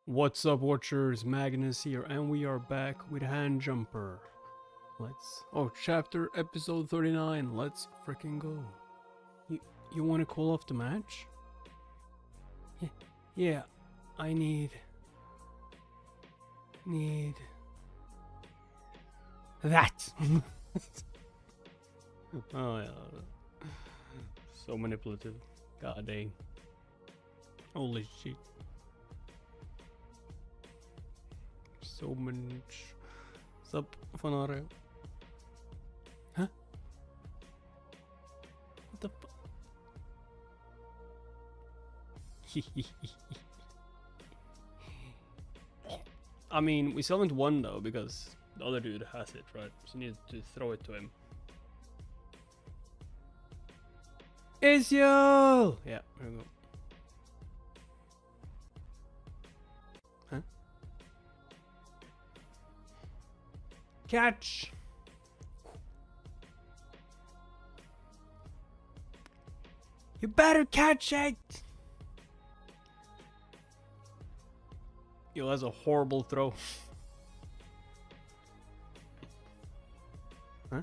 What's up, watchers? Magnus here, and we are back with Hand Jumper. Chapter episode 39. Let's freaking go. You want to call off the match? Yeah, I need that. Oh yeah, so manipulative. God dang. Holy shit. So much. Sup, Fanare? Huh? What the fuck? I mean, we still haven't won though, because the other dude has it, right? So you need to throw it to him. Israel! Yeah, here we go. Huh? Catch! You better catch it! Yo, that's a horrible throw. Huh?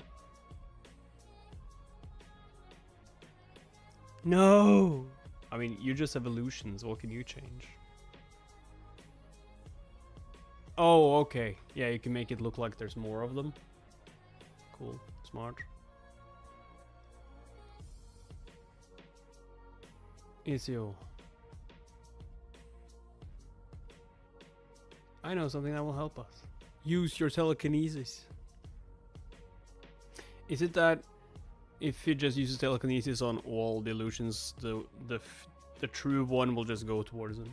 No! I mean, you just have illusions. What can you change? Oh, okay. Yeah, you can make it look like there's more of them. Cool. Smart. Isio. I know something that will help us. Use your telekinesis. Is it that if it just uses telekinesis on all the illusions, the true one will just go towards them?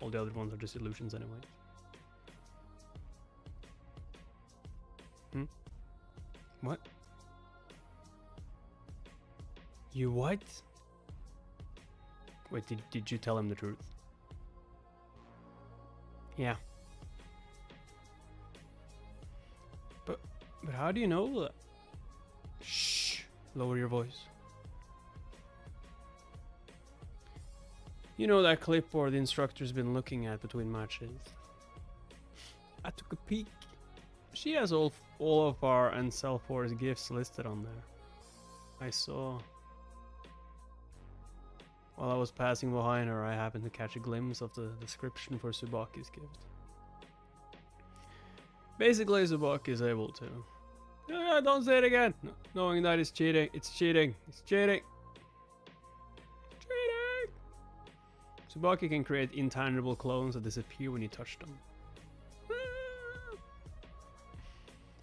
All the other ones are just illusions anyway. What? You what? Wait, did you tell him the truth? Yeah. But how do you know that? Shh. Lower your voice. You know that clipboard the instructor's been looking at between matches? I took a peek. She has all of our and Self-Force gifts listed on there. I saw. While I was passing behind her, I happened to catch a glimpse of the description for Tsubaki's gift. Basically, Tsubaki is able to... don't say it again! Knowing that it's cheating. It's cheating. It's cheating. Cheating! Tsubaki can create intangible clones that disappear when you touch them.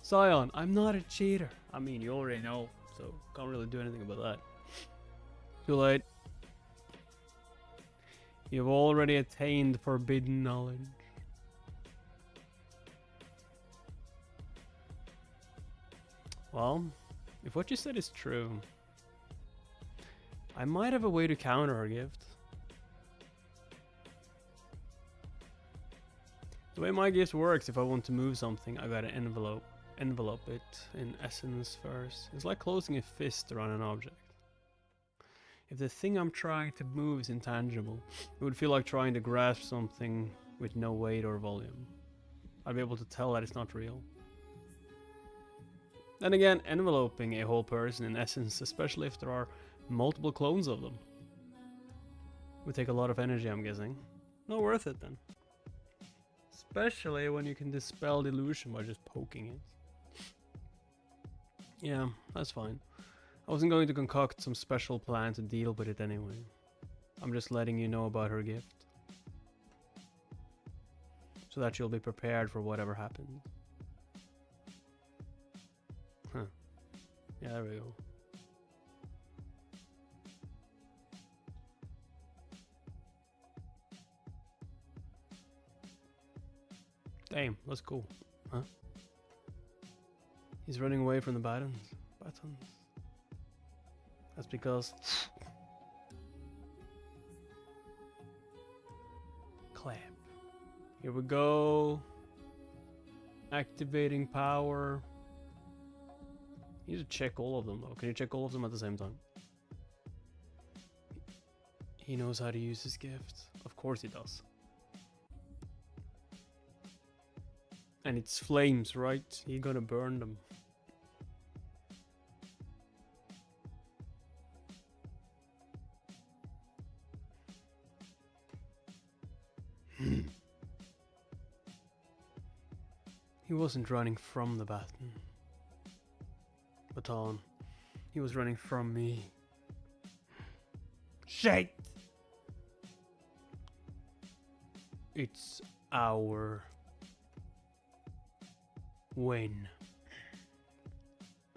Scion, I'm not a cheater. I mean, you already know, so can't really do anything about that. Too late. You've already attained forbidden knowledge. Well, if what you said is true, I might have a way to counter her gift. The way my gift works, if I want to move something, I gotta envelope it in essence first. It's like closing a fist around an object. If the thing I'm trying to move is intangible, it would feel like trying to grasp something with no weight or volume. I'd be able to tell that it's not real. Then again, enveloping a whole person in essence, especially if there are multiple clones of them, would take a lot of energy, I'm guessing. Not worth it then. Especially when you can dispel the illusion by just poking it. Yeah, that's fine. I wasn't going to concoct some special plan to deal with it anyway. I'm just letting you know about her gift, so that you'll be prepared for whatever happens. Huh. Yeah, there we go. Damn, that's cool. Huh? He's running away from the buttons. That's because... Clap. Here we go. Activating power. You need to check all of them though. Can you check all of them at the same time? He knows how to use his gift. Of course he does. And it's flames, right? You're gonna burn them. He wasn't running from the baton. He was running from me. Shit! It's our win.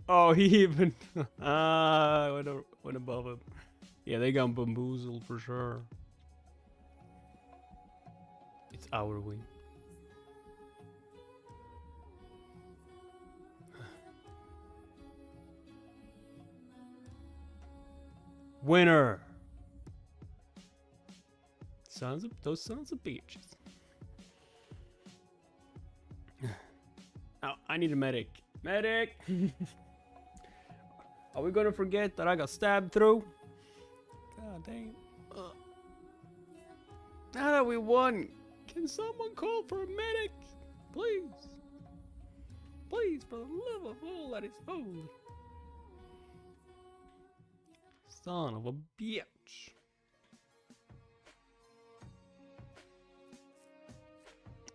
Oh, he even went above him. Yeah, they got bamboozled for sure. It's our win. Winner. Those sons of bitches. Oh, I need a medic. Medic! Are we gonna forget that I got stabbed through? God damn. Now that we won, can someone call for a medic? Please. Please, for the love of all that is holy. Son of a bitch.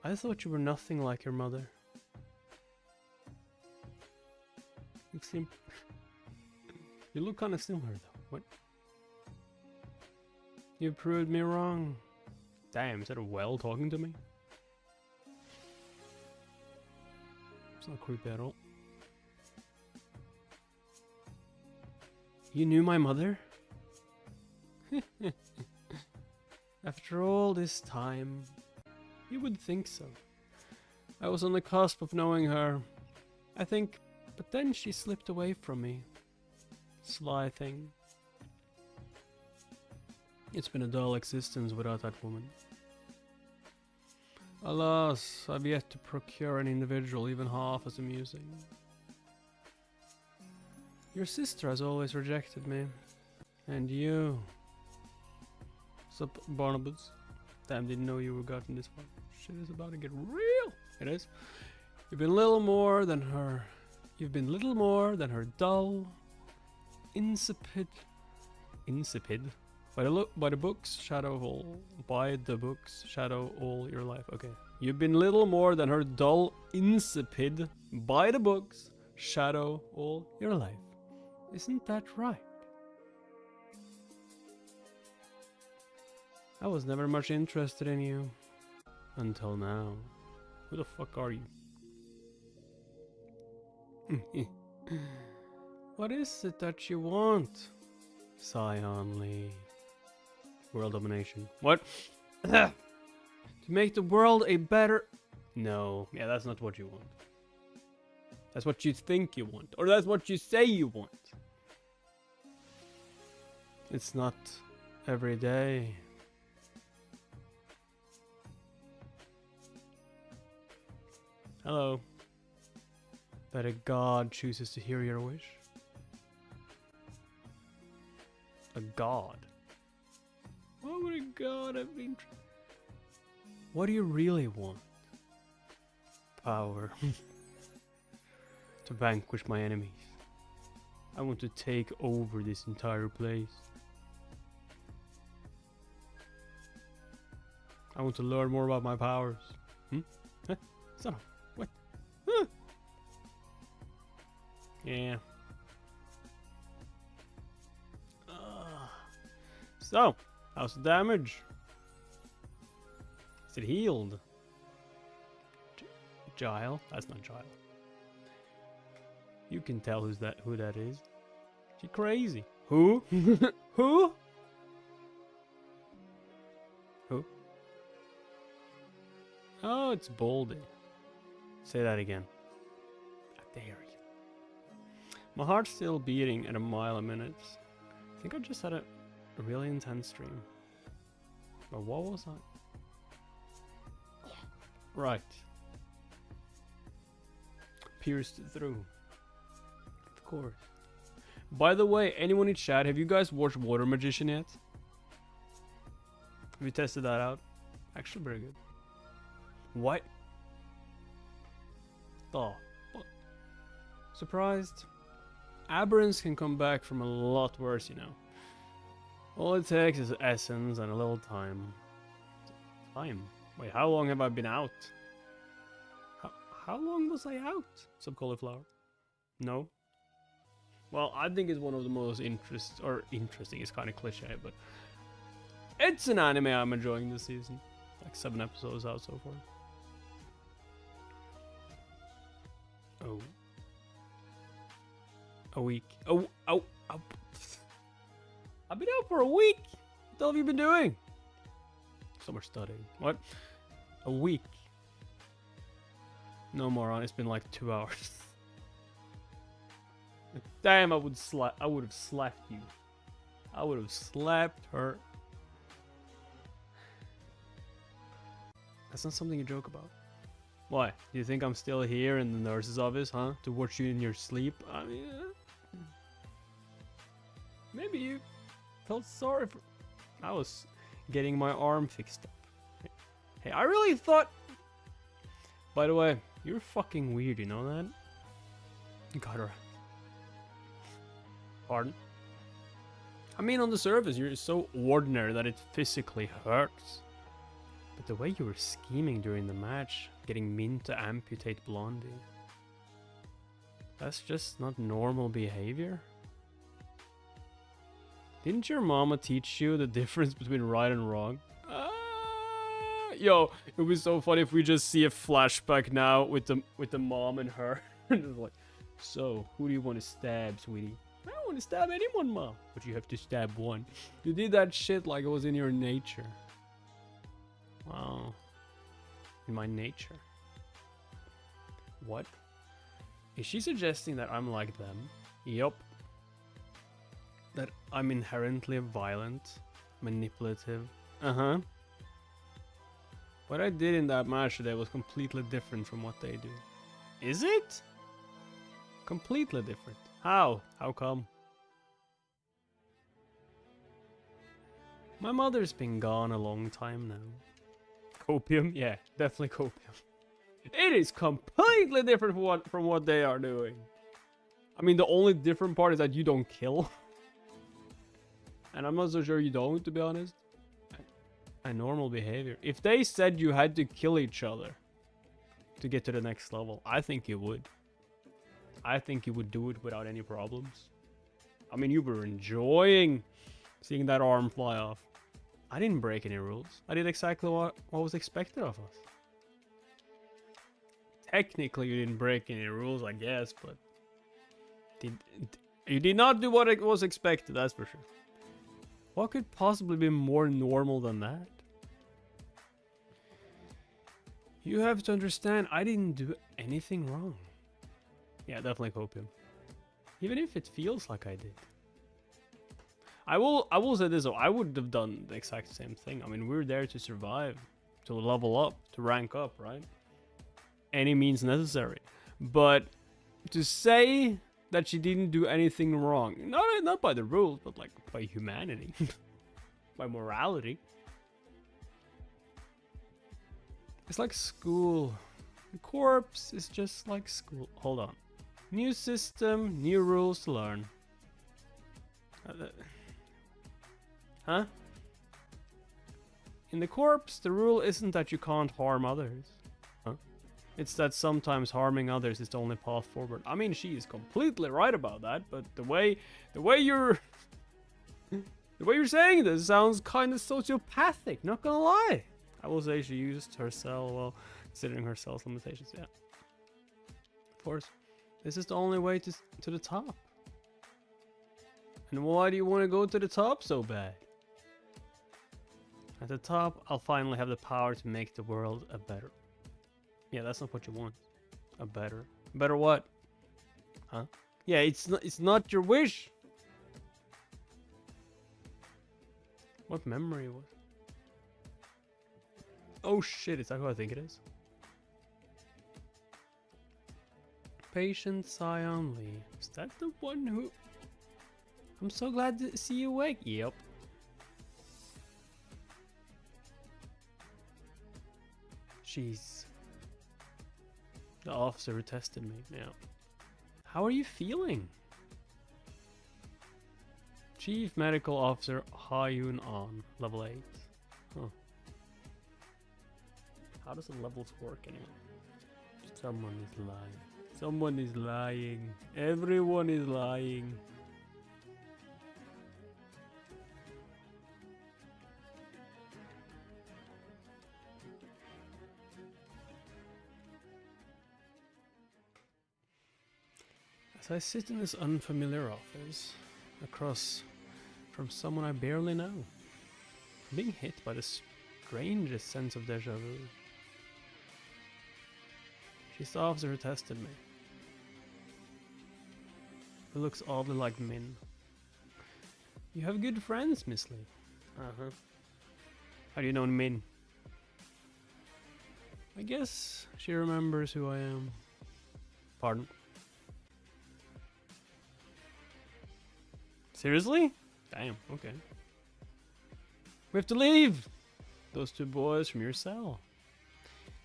I thought you were nothing like your mother. You look kind of similar though. What? You proved me wrong. Damn, is that a well talking to me? It's not creepy at all. You knew my mother? After all this time, you would think so. I was on the cusp of knowing her, I think, but then she slipped away from me. Sly thing. It's been a dull existence without that woman. Alas, I've yet to procure an individual even half as amusing. Your sister has always rejected me. And you. Sup, Barnabas? Damn, didn't know you were gotten this far. Shit is about to get real. It is. You've been little more than her. You've been little more than her dull, insipid. By the books, shadow all your life. Okay. You've been little more than her dull, insipid, by the books, shadow all your life. Isn't that right? I was never much interested in you. Until now. Who the fuck are you? What is it that you want? Scion Lee. World domination. What? To make the world a better... No. Yeah, that's not what you want. That's what you think you want. Or that's what you say you want. It's not every day. Hello. That a god chooses to hear your wish? A god? What would a god have been? What do you really want? Power. To vanquish my enemies. I want to take over this entire place. I want to learn more about my powers. Huh? Son of... What? Huh? Yeah. So, how's the damage? Is it healed? Gile? That's not Gile. You can tell who that is. She crazy. Who? Who? Who? Oh, it's Baldy. Say that again. I dare you. My heart's still beating at a mile a minute. I think I just had a really intense stream. But what was I? Right. Pierced through. Of course. By the way, anyone in chat, have you guys watched Water Magician yet? Have you tested that out? Actually very good. What? Oh, what? Surprised? Aberrants can come back from a lot worse, you know. All it takes is essence and a little time. Time? Wait, how long have I been out? How long was I out? Subcauliflower? No. Well, I think it's one of the most interesting. It's kind of cliche, but it's an anime I'm enjoying this season. Like 7 episodes out so far. Oh. A week. Oh. I've been out for a week. What the hell have you been doing? Summer studying. What? A week. No, moron. It's been like 2 hours. Damn, I would have slapped you. I would have slapped her. That's not something you joke about. Why? Do you think I'm still here in the nurse's office, huh? To watch you in your sleep? I mean, maybe you felt sorry for... I was getting my arm fixed up. Hey, I really thought... By the way, you're fucking weird, you know that? You got her. Pardon? I mean, on the surface, you're so ordinary that it physically hurts. But the way you were scheming during the match, getting Min to amputate Blondie, that's just not normal behavior. Didn't your mama teach you the difference between right and wrong? Yo, it would be so funny if we just see a flashback now with the mom and her. Just like, so, who do you want to stab, sweetie? I don't want to stab anyone, Mom. But you have to stab one. You did that shit like it was in your nature. Wow. In my nature. What? Is she suggesting that I'm like them? Yup. That I'm inherently violent, manipulative. Uh-huh. What I did in that match today was completely different from what they do. Is it? Completely different. How? How come? My mother's been gone a long time now. Copium? Yeah, definitely copium. It is completely different from what they are doing. I mean, the only different part is that you don't kill. And I'm not so sure you don't, to be honest. A normal behavior. If they said you had to kill each other to get to the next level, I think you would. I think you would do it without any problems. I mean, you were enjoying seeing that arm fly off. I didn't break any rules. I did exactly what was expected of us. Technically, you didn't break any rules, I guess, but you did not do what it was expected, that's for sure. What could possibly be more normal than that? You have to understand, I didn't do anything wrong. Yeah, definitely copium. Even if it feels like I did. I will say this though, I would have done the exact same thing. I mean, we're there to survive, to level up, to rank up, right? Any means necessary. But to say that she didn't do anything wrong, not by the rules, but like by humanity, by morality. It's like school. The corpse is just like school. Hold on. New system, new rules to learn. Huh? In the corpse, the rule isn't that you can't harm others. Huh? It's that sometimes harming others is the only path forward. I mean, she is completely right about that, but the way you're saying this sounds kind of sociopathic, not gonna lie. I will say she used her cell while considering her cell's limitations, yeah. Of course. This is the only way to the top. And why do you want to go to the top so bad? At the top, I'll finally have the power to make the world a better. Yeah, that's not what you want. A better. Better what? Huh? Yeah, it's not your wish. What memory was? Oh shit, is that who I think it is? Patient sigh only. Is that the one who... I'm so glad to see you awake. Yep. Jeez. The officer who tested me, yeah. How are you feeling? Chief Medical Officer Ha-Yoon On, level 8. Huh. How does the levels work anyway? Someone is lying. Someone is lying. Everyone is lying. As I sit in this unfamiliar office, across from someone I barely know, I'm being hit by the strangest sense of deja vu. She's the officer who tested me, who looks oddly like Min. You have good friends, Miss Lee. Uh-huh. How do you know Min? I guess she remembers who I am. Pardon? Seriously? Damn, okay. We have to leave! Those two boys from your cell.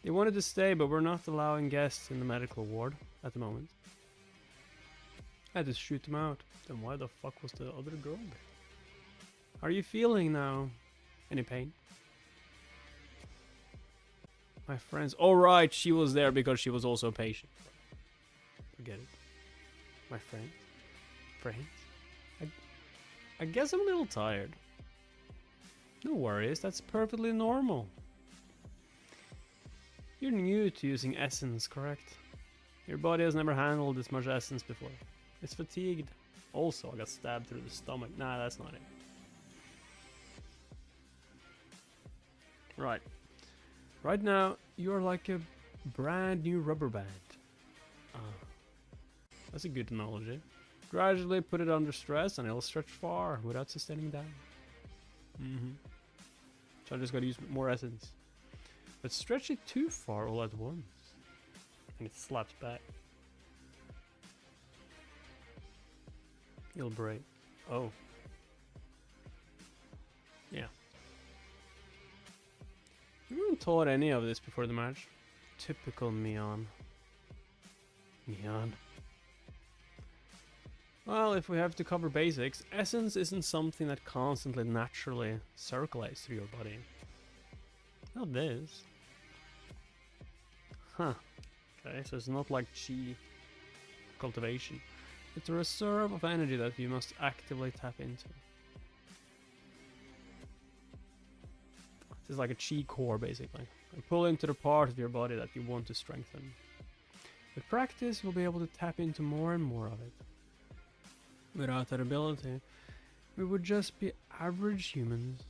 They wanted to stay, but we're not allowing guests in the medical ward at the moment. I had to shoot them out. Then why the fuck was the other girl there? How are you feeling now? Any pain? My friends... Oh right, she was there because she was also a patient. Forget it. My friends? Friends? I guess I'm a little tired. No worries, that's perfectly normal. You're new to using essence, correct? Your body has never handled this much essence before. It's fatigued. Also, I got stabbed through the stomach. Nah, that's not it. Right. Right now, you're like a brand new rubber band. That's a good analogy. Gradually put it under stress and it'll stretch far without sustaining damage. So I just gotta use more essence. But stretch it too far all at once. And it slaps back. It'll break. Oh. Yeah. You weren't taught any of this before the match. Typical Mion. Mion. Well, if we have to cover basics, essence isn't something that constantly naturally circulates through your body. Not this. Huh. Okay, so it's not like chi cultivation. It's a reserve of energy that you must actively tap into. This is like a chi core, basically. And pull into the part of your body that you want to strengthen. With practice, you'll be able to tap into more and more of it. Without that ability, we would just be average humans.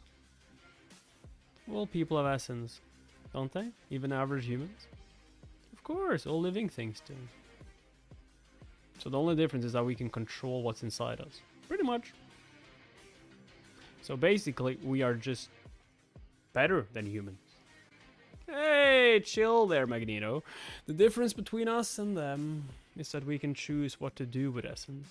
All people have essence, don't they? Even average humans? Of course, all living things do. So the only difference is that we can control what's inside us. Pretty much. So basically, we are just better than humans. Hey, chill there, Magneto. The difference between us and them is that we can choose what to do with essence.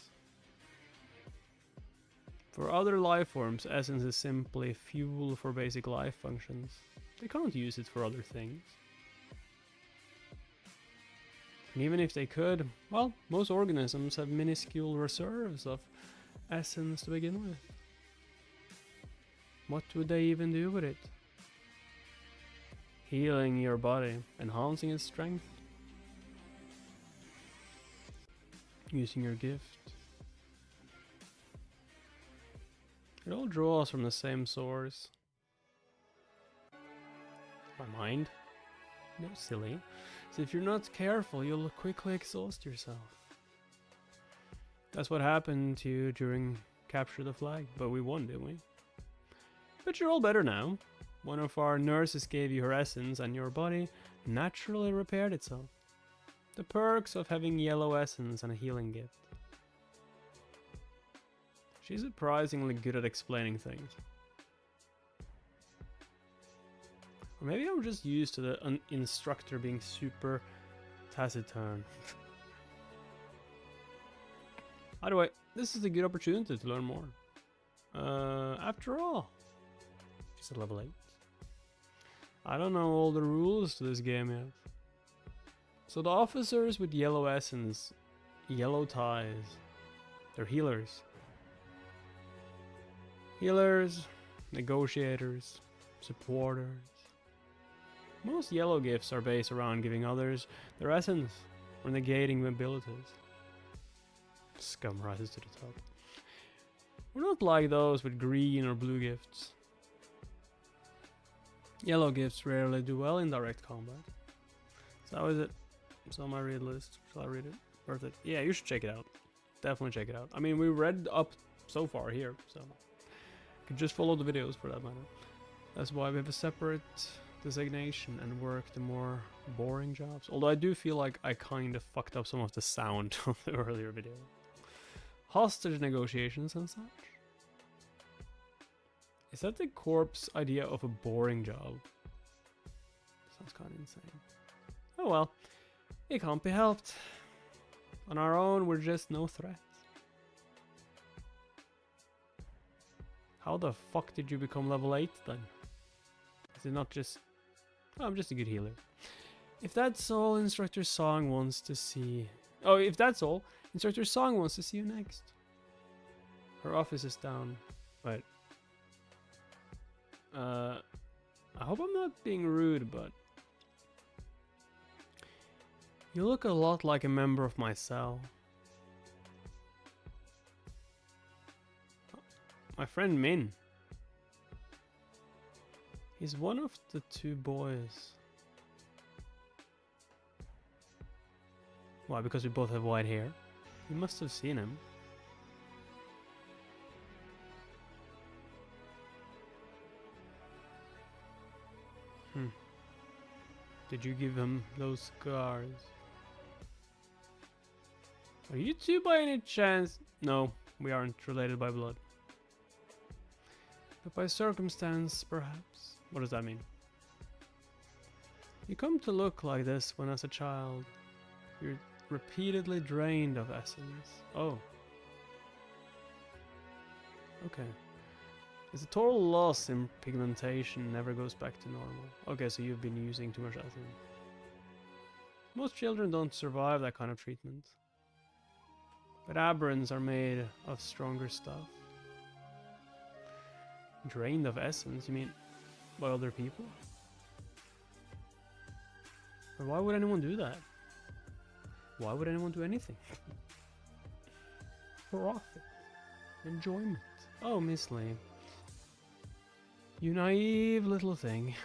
For other life forms, essence is simply fuel for basic life functions. They can't use it for other things. And even if they could, well, most organisms have minuscule reserves of essence to begin with. What would they even do with it? Healing your body, enhancing its strength, using your gift. It all draws from the same source. My mind? No, silly. So if you're not careful, you'll quickly exhaust yourself. That's what happened to you during Capture the Flag, but we won, didn't we? But you're all better now. One of our nurses gave you her essence and your body naturally repaired itself. The perks of having yellow essence and a healing gift. She's surprisingly good at explaining things. Or maybe I'm just used to the instructor being super taciturn. Either way, this is a good opportunity to learn more. After all, she's at level 8. I don't know all the rules to this game yet. So the officers with yellow essence, yellow ties, they're healers. Healers, negotiators, supporters. Most yellow gifts are based around giving others their essence or negating abilities. Scum rises to the top. We're not like those with green or blue gifts. Yellow gifts rarely do well in direct combat. So how is it? It's on my read list. Shall I read it? Worth it? Yeah, you should check it out. Definitely check it out. I mean, we read up so far here, so you could just follow the videos for that matter. That's why we have a separate designation and work the more boring jobs. Although I do feel like I kind of fucked up some of the sound of the earlier video. Hostage negotiations and such. Is that the corpse idea of a boring job? Sounds kind of insane. Oh well, it can't be helped. On our own, we're just no threat. How the fuck did you become level 8 then? Is it not just... Oh, I'm just a good healer. If that's all, Instructor Song wants to see... Oh, if that's all, Instructor Song wants to see you next. Her office is down. Wait. I hope I'm not being rude, but... You look a lot like a member of my cell. My friend Min. He's one of the two boys. Why? Because we both have white hair? You must have seen him. Did you give him those scars? Are you two by any chance? No, we aren't related by blood. But by circumstance, perhaps. What does that mean? You come to look like this when as a child. You're repeatedly drained of essence. Oh. Okay. It's a total loss in pigmentation, never goes back to normal. Okay, so you've been using too much essence. Most children don't survive that kind of treatment. But aberrants are made of stronger stuff. Drained of essence? You mean by other people? But why would anyone do that? Why would anyone do anything? Profit. Enjoyment. Oh, Miss Lee. You naive little thing.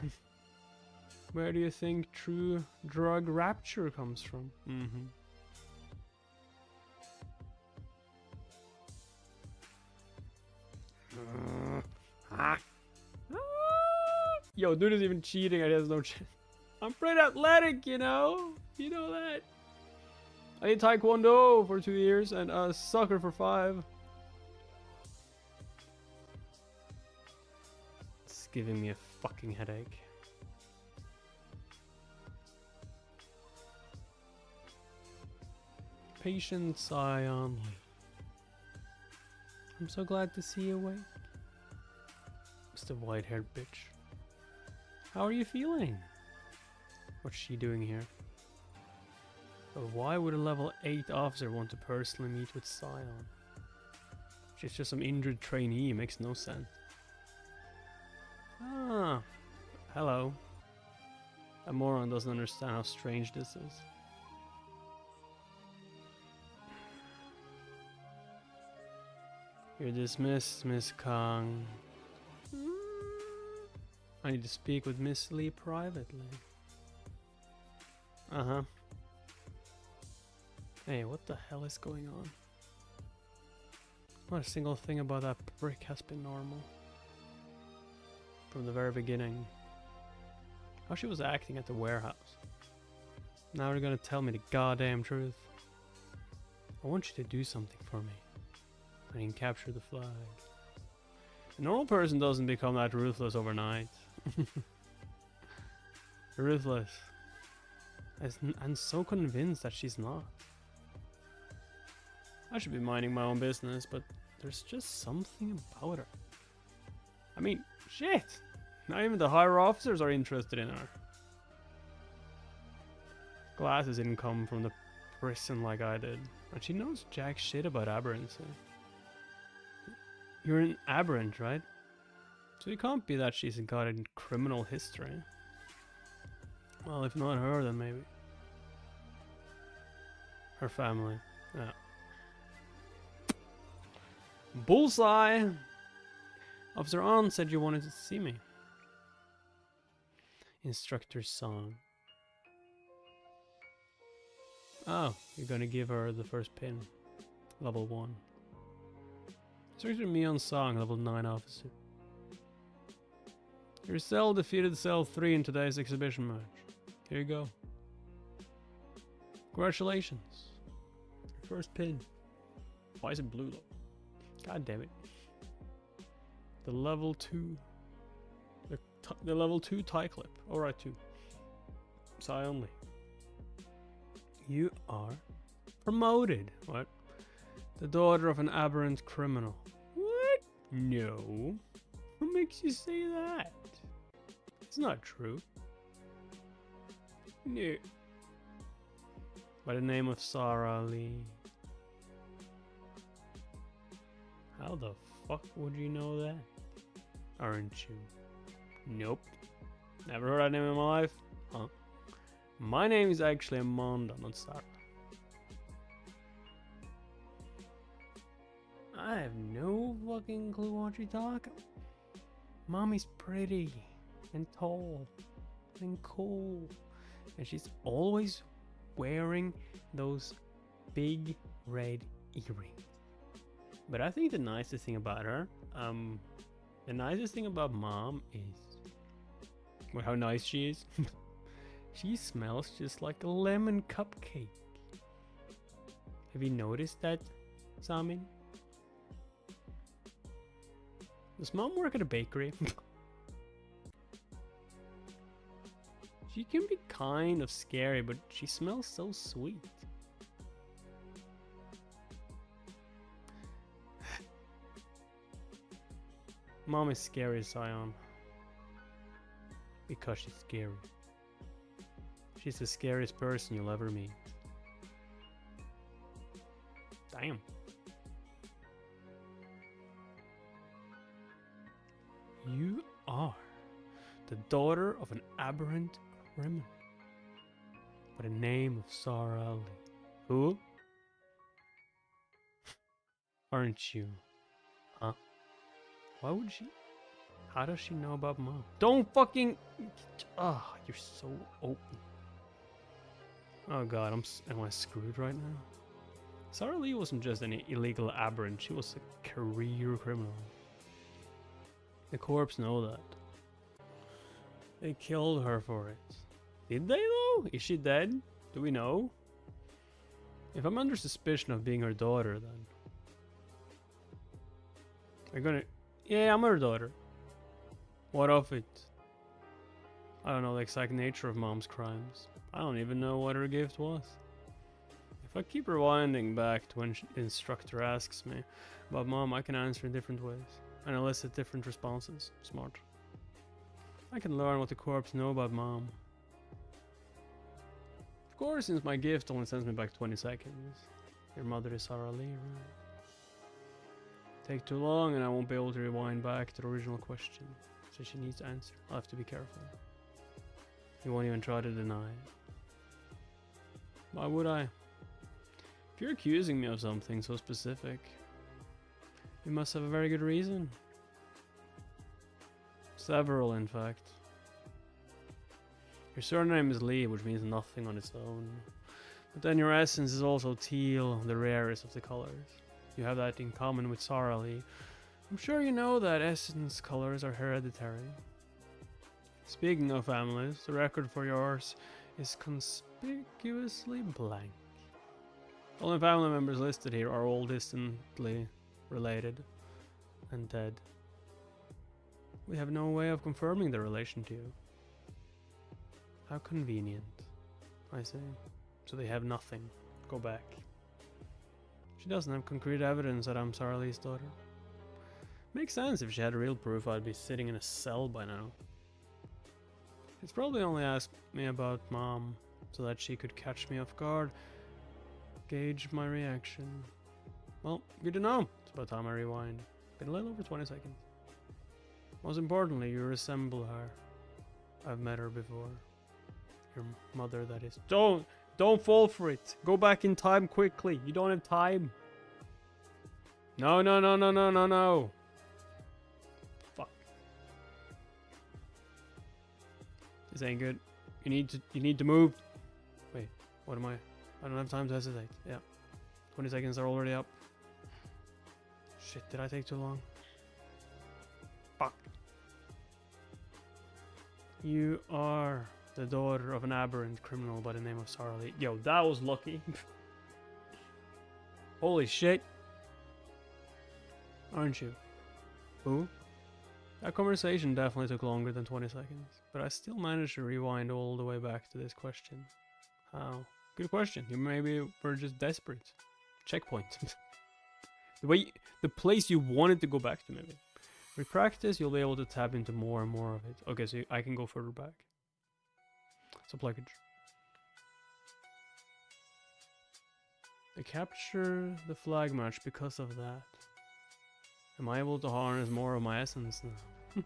Where do you think true drug rapture comes from? Yo, dude is even cheating. I has no chance. I'm pretty athletic, you know. You know that. I did Taekwondo for 2 years and soccer for 5. It's giving me a fucking headache. Patience I only. I'm so glad to see you awake. It's the white-haired bitch. How are you feeling? What's she doing here? But why would a level 8 officer want to personally meet with Scion? She's just some injured trainee, makes no sense. Ah, hello. A moron doesn't understand how strange this is. You're dismissed, Miss Kong. I need to speak with Miss Lee privately. Uh-huh. Hey, what the hell is going on? Not a single thing about that brick has been normal. From the very beginning. How she was acting at the warehouse. Now they're gonna tell me the goddamn truth. I want you to do something for me. I can capture the flag. A normal person doesn't become that ruthless overnight. Ruthless. And so convinced that she's not. I should be minding my own business, but there's just something about her. I mean, shit! Not even the higher officers are interested in her. Glasses didn't come from the prison like I did. And she knows jack shit about aberrancy. You're an aberrant, right? So it can't be that she's got a criminal history. Well, if not her, then maybe her family. Yeah. Bullseye! Officer On said you wanted to see me. Instructor Song. Oh, you're gonna give her the first pin. Level 1. Instructor Mion Song, level 9 officer. Your cell defeated cell 3 in today's exhibition match. Here you go. Congratulations. Your first pin. Why is it blue though? God damn it. The level 2. The level 2 tie clip. Alright, 2. Psi only. You are promoted. What? The daughter of an aberrant criminal. What? No. What makes you say that? It's not true. No. By the name of Sarah Lee. How the fuck would you know that? Aren't you? Nope. Never heard that name in my life? Huh? My name is actually Amanda, not Sarah. I have no fucking clue what you're talking about. Mommy's pretty and tall and cool, and she's always wearing those big red earrings. But I think the nicest thing about her, the nicest thing about Mom is, well, how nice she is. She smells just like a lemon cupcake. Have you noticed that, Samin? Does Mom work at a bakery? She can be kind of scary, but she smells so sweet. Mom is scary, Sion. Because she's scary. She's the scariest person you'll ever meet. Damn. You are the daughter of an aberrant criminal by the name of Sarah Lee. Who? Aren't you? Huh? Why would she? How does she know about Mom? Don't fucking... Ah, you're so open. Oh god, am I screwed right now? Sarah Lee wasn't just any illegal aberrant, she was a career criminal. The corps know that. They killed her for it. Did they though? Is she dead? Do we know? If I'm under suspicion of being her daughter, then... They're gonna... Yeah, I'm her daughter. What of it? I don't know the exact nature of Mom's crimes. I don't even know what her gift was. If I keep rewinding back to when the instructor asks me about Mom, I can answer in different ways and elicit different responses. Smart. I can learn what the corps know about Mom. Of course, since my gift only sends me back 20 seconds. Your mother is Sarah Lee, right? Take too long and I won't be able to rewind back to the original question. So she needs to answer. I'll have to be careful. You won't even try to deny it. Why would I? If you're accusing me of something so specific, you must have a very good reason. Several, in fact. Your surname is Lee, which means nothing on its own. But then your essence is also teal, the rarest of the colors. You have that in common with Sarah Lee. I'm sure you know that essence colors are hereditary. Speaking of families, the record for yours is conspicuously blank. The only family members listed here are all distantly related and dead. We have no way of confirming their relation to you. How convenient, I say. So they have nothing. Go back. She doesn't have concrete evidence that I'm Sarah Lee's daughter. Makes sense. If she had real proof, I'd be sitting in a cell by now. She's probably only asked me about Mom so that she could catch me off guard, gauge my reaction. Well, good to know. It's about time I rewind. Been a little over 20 seconds. Most importantly, you resemble her. I've met her before. Your mother, that is. Don't fall for it. Go back in time quickly. You don't have time. No, no, no, no, no, no, no. Fuck. This ain't good. You need to move. Wait, what am I? I don't have time to hesitate. Yeah. 20 seconds are already up. Shit, did I take too long? Fuck. You are the daughter of an aberrant criminal by the name of Sarah Lee. Yo, that was lucky. Holy shit. Aren't you? Who? That conversation definitely took longer than 20 seconds, but I still managed to rewind all the way back to this question. How? Good question. You maybe were just desperate. Checkpoint. The place you wanted to go back to, maybe. With practice, you'll be able to tap into more and more of it. Okay, so I can go further back. So pluggage. I capture the flag match because of that. Am I able to harness more of my essence now?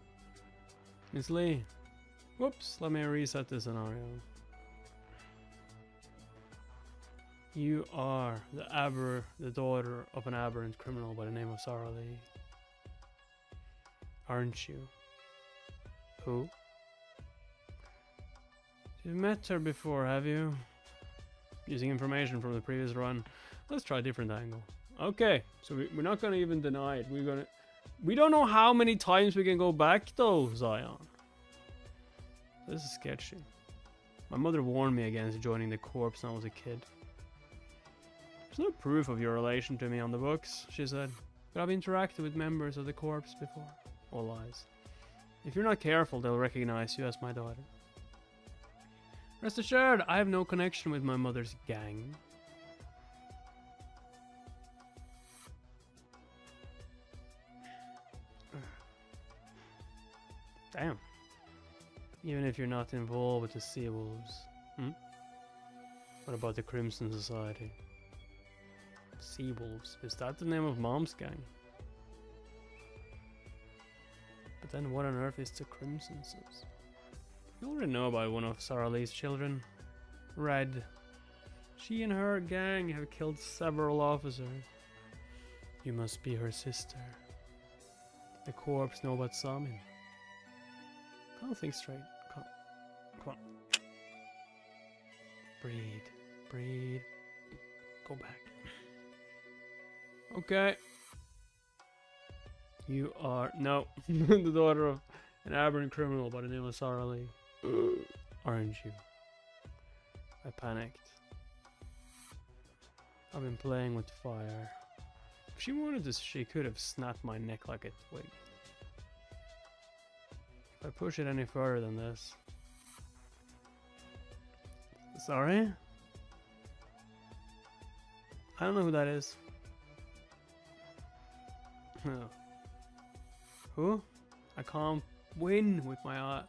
Miss Lee. Whoops, let me reset this scenario. You are the daughter of an aberrant criminal by the name of Sarah Lee. Aren't you? Who? You've met her before, have you? Using information from the previous run. Let's try a different angle. Okay, so we're not gonna even deny it. We don't know how many times we can go back though, Zion. This is sketchy. My mother warned me against joining the corps when I was a kid. There's no proof of your relation to me on the books, she said, but I've interacted with members of the corps before. All lies. If you're not careful, they'll recognize you as my daughter. Rest assured, I have no connection with my mother's gang. Damn. Even if you're not involved with the Sea Wolves. What about the Crimson Society? Sea Wolves. Is that the name of Mom's gang? But then what on earth is the Crimson Society? You already know about one of Sarah Lee's children. Red. She and her gang have killed several officers. You must be her sister. The corps know about Samin. Can't think straight. Come on. Breathe. Breathe. Go back. Okay. You are... No. The daughter of an aberrant criminal by the name of Sarah Lee. Aren't you? I panicked. I've been playing with fire. If she wanted to, she could have snapped my neck like a twig. If I push it any further than this... Sorry? I don't know who that is. Who? I can't win with my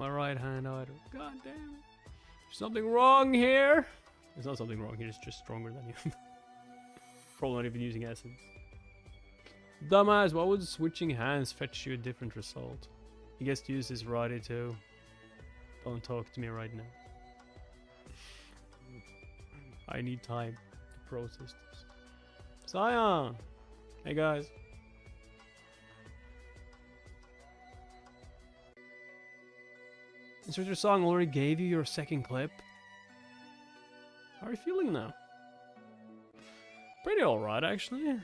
right hand either. God damn it. There's something wrong here. There's not something wrong here, it's just stronger than you. Probably not even using essence. Dumbass, why would switching hands fetch you a different result? He gets to use his righty too. Don't talk to me right now. I need time to process this. Zion! Hey guys. Instructor Song already gave you your second clip. How are you feeling now? Pretty alright, actually. The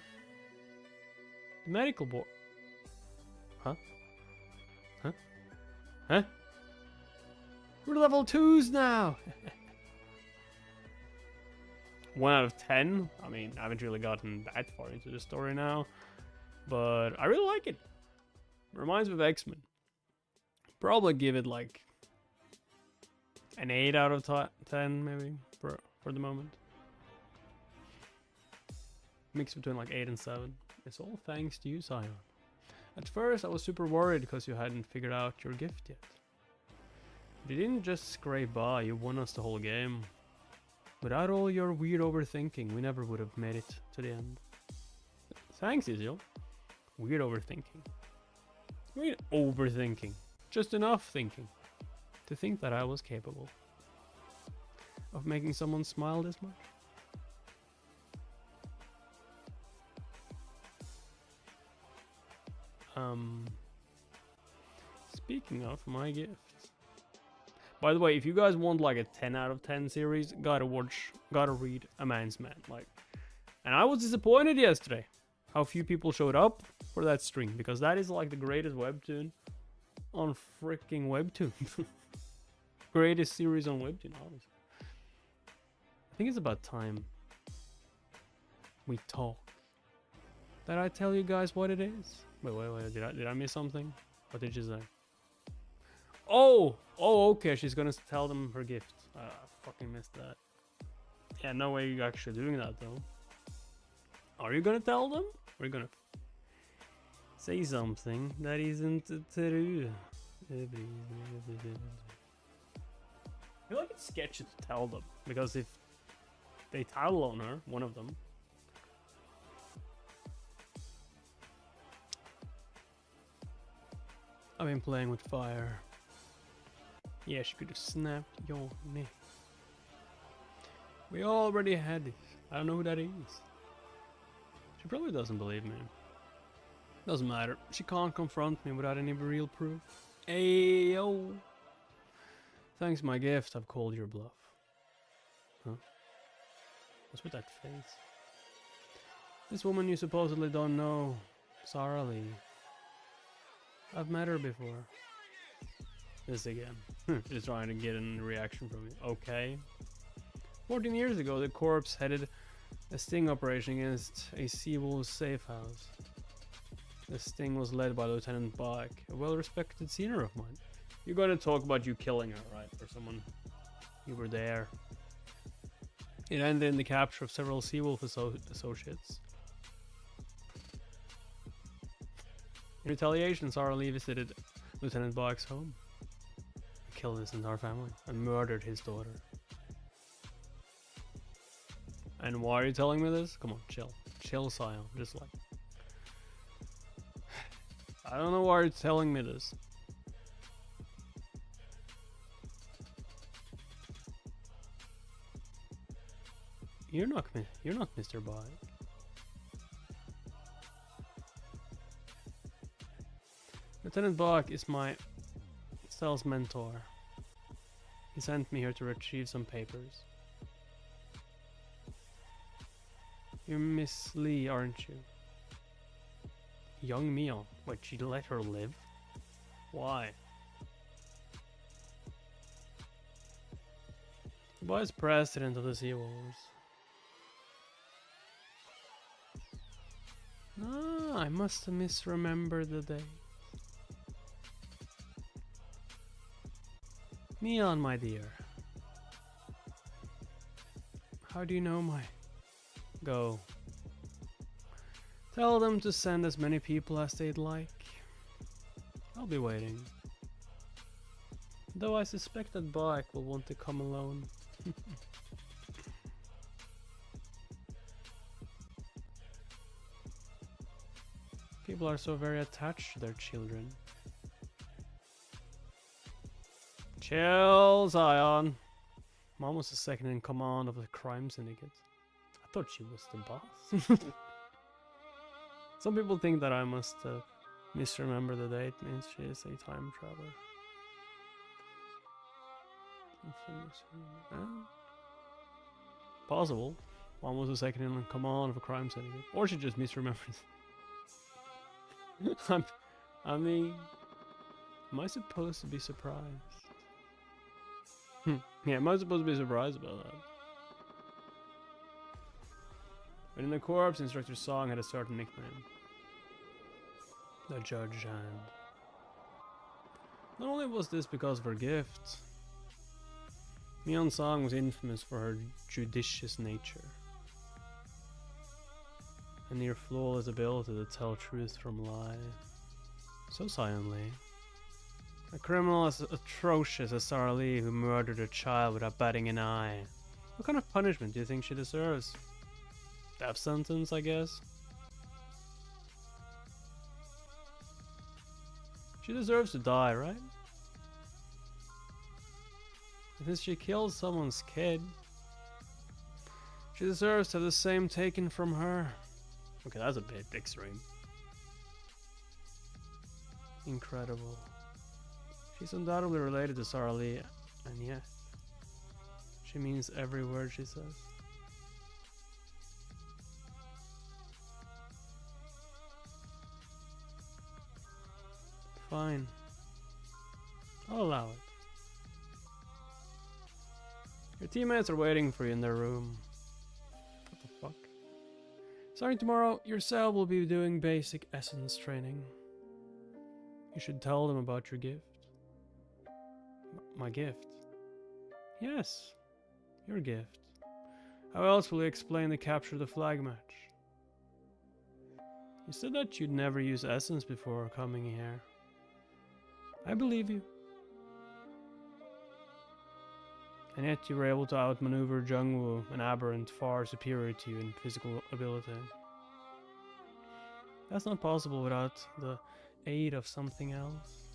medical board. Huh? Huh? Huh? We're level 2s now! 1 out of 10. I mean, I haven't really gotten that far into the story now. But I really like it. Reminds me of X-Men. Probably give it like... an 8 out of 10, maybe, for the moment. Mix between like 8 and 7. It's all thanks to you, Zion. At first, I was super worried because you hadn't figured out your gift yet. You didn't just scrape by, you won us the whole game. Without all your weird overthinking, we never would have made it to the end. Thanks, Israel. Weird overthinking. Weird overthinking. Just enough thinking to think that I was capable of making someone smile this much. Speaking of my gifts. By the way, if you guys want like a 10 out of 10 series, gotta read A Man's Man. Like, and I was disappointed yesterday how few people showed up for that stream, because that is like the greatest webtoon on freaking webtoon. Greatest series on webtoon, honestly. I think it's about time we talk. Did I tell you guys what it is? Wait, did I miss something? What did you say? Oh, okay, she's gonna tell them her gift. I fucking missed that. Yeah, no way you're actually doing that though. Are you gonna tell them? Or are you gonna say something that isn't true? I feel like it's sketchy to tell them, because if they tattle on her, one of them, I've been playing with fire. Yeah, she could have snapped your neck. We already had it. I don't know who that is. She probably doesn't believe me. Doesn't matter. She can't confront me without any real proof. Ayo. Thanks my gift, I've called your bluff. Huh? What's with that face? This woman you supposedly don't know, Sarah Lee. I've met her before. This again. Just trying to get a reaction from you. Okay. 14 years ago, the corps headed a sting operation against a Seawolf safe house. The sting was led by Lieutenant Bach, a well-respected senior of mine. You're going to talk about you killing her, right? Or someone. You were there. It ended in the capture of several Seawolf associates. In retaliation, Sarah Lee visited Lieutenant Bach's home. He killed his entire family and murdered his daughter. And why are you telling me this? Come on, chill. Chill, Sion. Just like... I don't know why you're telling me this. You're not Mr. Bach. Lieutenant Bach is my sales mentor. He sent me here to retrieve some papers. You're Miss Lee, aren't you? Young Mio. Wait, she let her live? Why? The vice president of the Seawolves. Ah, I must have misremembered the day. Mion, my dear. How do you know my... Go. Tell them to send as many people as they'd like. I'll be waiting. Though I suspect that Bach will want to come alone. People are so very attached to their children. Chill, Zion. Mom was the second in command of the crime syndicate. I thought she was the boss. Some people think that I must misremember the date means she is a time traveler. Possible. Mom was the second in command of a crime syndicate. Or she just misremembers. I mean, am I supposed to be surprised? Yeah, am I supposed to be surprised about that? But in the corps, Instructor Song had a certain nickname. The Judge Hand. Not only was this because of her gift, Mion Song was infamous for her judicious nature. A near flawless ability to tell truth from lie. So silently. A criminal as atrocious as Sarah Lee, who murdered a child without batting an eye. What kind of punishment do you think she deserves? Death sentence, I guess? She deserves to die, right? Since she killed someone's kid, she deserves to have the same taken from her. Okay, that's a bit extreme. Incredible. She's undoubtedly related to Sarah Lee, and yet she means every word she says. Fine. I'll allow it. Your teammates are waiting for you in their room. What the fuck? Starting tomorrow, your cell will be doing basic essence training. You should tell them about your gift. My gift? Yes, your gift. How else will you explain the capture the flag match? You said that you'd never use essence before coming here. I believe you. And yet you were able to outmaneuver Jungwoo, an aberrant far superior to you in physical ability. That's not possible without the aid of something else.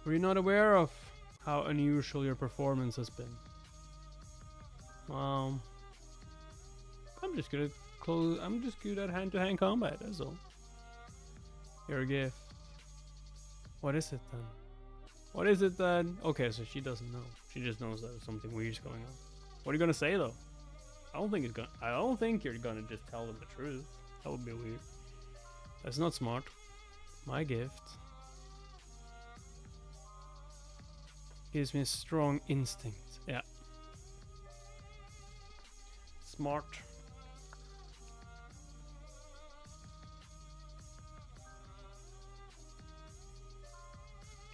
Were you not aware of how unusual your performance has been? I'm just good at hand-to-hand combat, that's all. Your gift. What is it then? What is it then? Okay, so she doesn't know. She just knows that something weird's going on. What are you gonna say though? I don't think you're gonna just tell them the truth. That would be weird. That's not smart. My gift gives me a strong instinct. Yeah. Smart.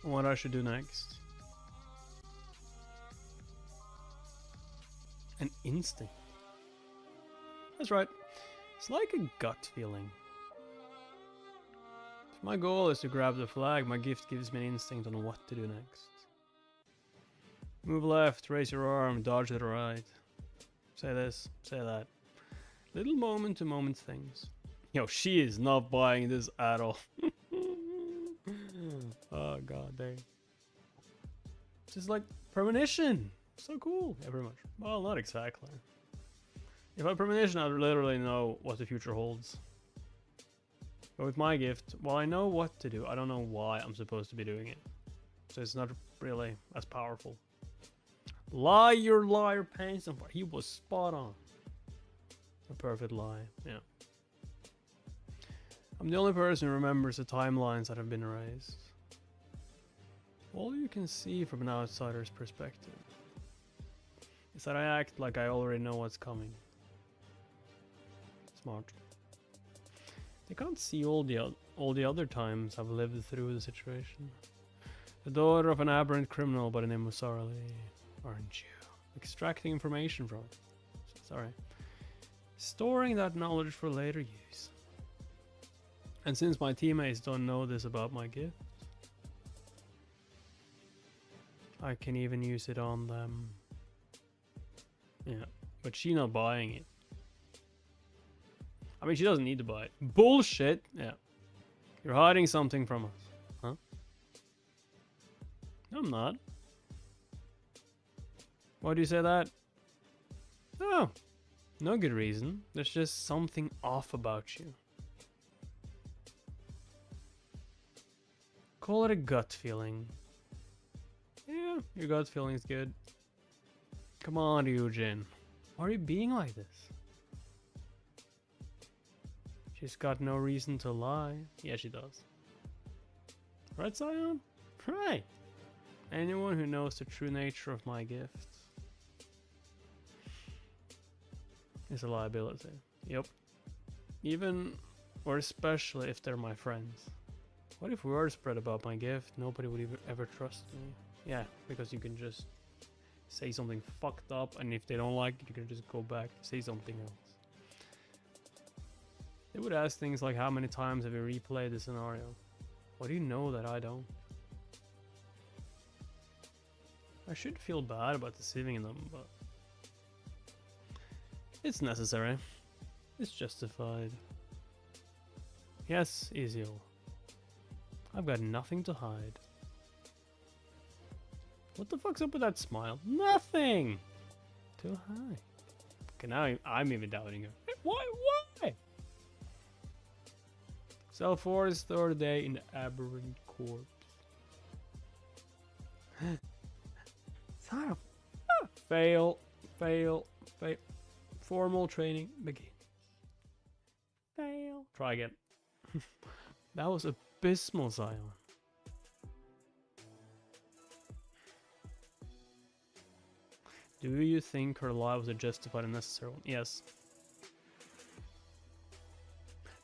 What I should do next? An instinct. That's right. It's like a gut feeling. If my goal is to grab the flag, my gift gives me an instinct on what to do next. Move left, raise your arm, dodge to the right. Say this, say that. Little moment to moment things. Yo, she is not buying this at all. Oh god dang. Just like premonition. So cool. Yeah, pretty much. Well, not exactly. If I had premonition, I'd literally know what the future holds. But with my gift, while I know what to do, I don't know why I'm supposed to be doing it. So it's not really as powerful. Lie, your liar, pains and he was spot on. A perfect lie, yeah. I'm the only person who remembers the timelines that have been erased. All you can see from an outsider's perspective is that I act like I already know what's coming. Smart. They can't see all the other times I've lived through the situation. The daughter of an aberrant criminal by the name of Sarah Lee, aren't you? Extracting information from it. Sorry. Storing that knowledge for later use. And since my teammates don't know this about my gift, I can even use it on them. Yeah, but she's not buying it. I mean, she doesn't need to buy it. Bullshit! Yeah. You're hiding something from us. Huh? No, I'm not. Why do you say that? Oh, no good reason. There's just something off about you. Call it a gut feeling. Yeah, your gut feeling is good. Come on, Eugene. Why are you being like this? She's got no reason to lie. Yeah, she does. Right, Zion? Right. Anyone who knows the true nature of my gift is a liability. Yep. Even, or especially if they're my friends. What if word spread about my gift? Nobody would ever trust me. Yeah, because you can just say something fucked up, and if they don't like it, you can just go back and say something else. They would ask things like, how many times have you replayed the scenario? What do you know that I don't? I should feel bad about deceiving them, but It's necessary. It's justified. Yes, Ezio. I've got nothing to hide. What the fuck's up with that smile? Nothing! Too high. Okay, now I'm even doubting her. Why? Cell 4 is third day in the aberrant corpse. Son of... Fail. Formal training begins. Fail. Try again. That was abysmal, Zion. Do you think her lie was a justified and necessary one? Yes.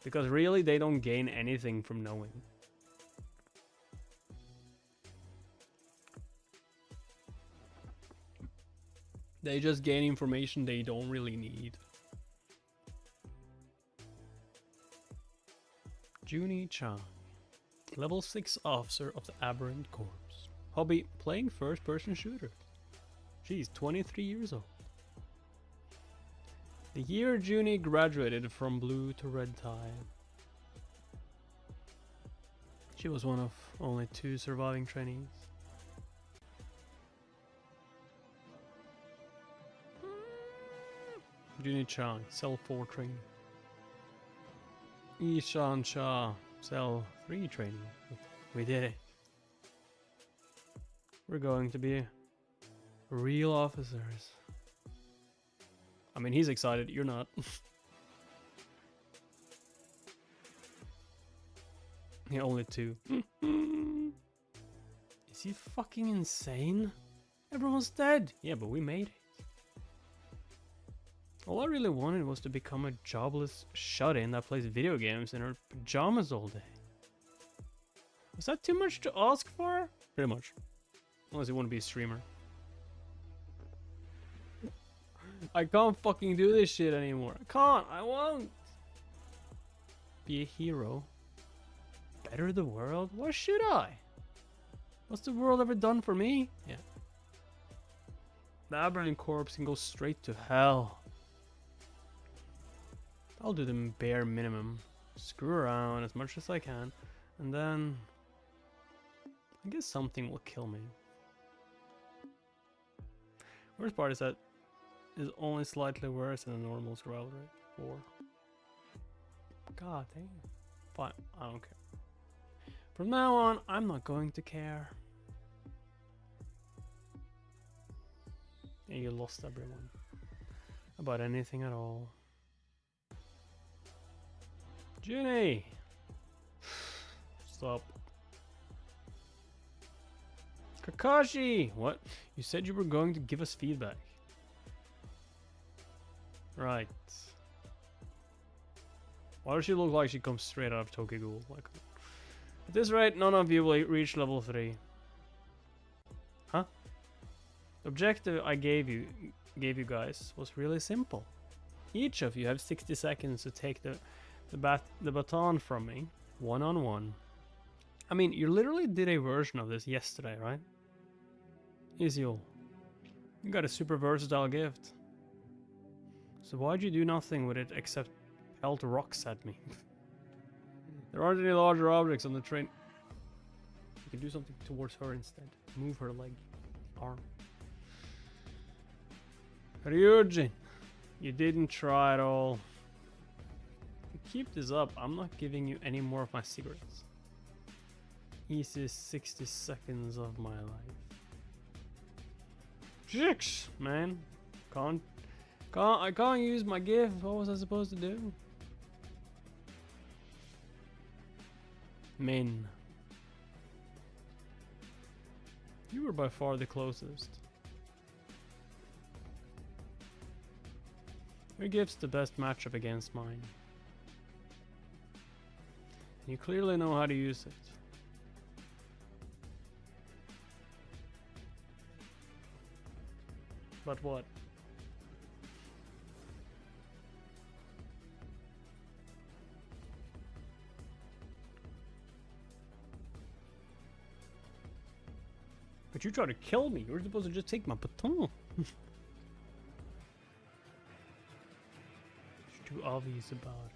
Because really, they don't gain anything from knowing. They just gain information they don't really need. Junie Chang, level 6 officer of the Aberrant Corps. Hobby, playing first-person shooter. She's 23 years old. The year Junie graduated from blue to red tie. She was one of only 2 surviving trainees. Junie Chang, Cell 4 trainee. Ishan Shah, Cell 3 trainee. We did it. We're going to be real officers. I mean, he's excited, you're not. Yeah, only 2. Is he fucking insane? Everyone's dead. Yeah, but we made it. All I really wanted was to become a jobless shut-in that plays video games in her pajamas all day. Was that too much to ask for? Pretty much. Unless you want to be a streamer. I can't fucking do this shit anymore. I can't. I won't. Be a hero. Better the world? Why should I? What's the world ever done for me? Yeah. The Aberrant Corpse can go straight to hell. I'll do the bare minimum. Screw around as much as I can. And then... I guess something will kill me. Worst part is that it's only slightly worse than a normal survival rate. 4. God damn. Fine, I don't care. From now on, I'm not going to care. And you lost everyone. About anything at all. Junie! Stop. Kakashi! What? You said you were going to give us feedback. Right. Why does she look like she comes straight out of Tokyo Ghoul? Like, at this rate, none of you will reach level 3. Huh? The objective I gave you guys was really simple. Each of you have 60 seconds to take the baton from me, one-on-one. I mean, you literally did a version of this yesterday, right? Ezio, you got a super versatile gift. So why'd you do nothing with it except pelt rocks at me? There aren't any larger objects on the train. You can do something towards her instead. Move her leg, arm. Ryujin, you didn't try at all. If you keep this up, I'm not giving you any more of my cigarettes. Easy 60 seconds of my life. Jix, man. I can't use my gift. What was I supposed to do? Min. You were by far the closest. Your gift's the best matchup against mine. You clearly know how to use it. But what? But you tried to kill me. You were supposed to just take my baton. too obvious about it.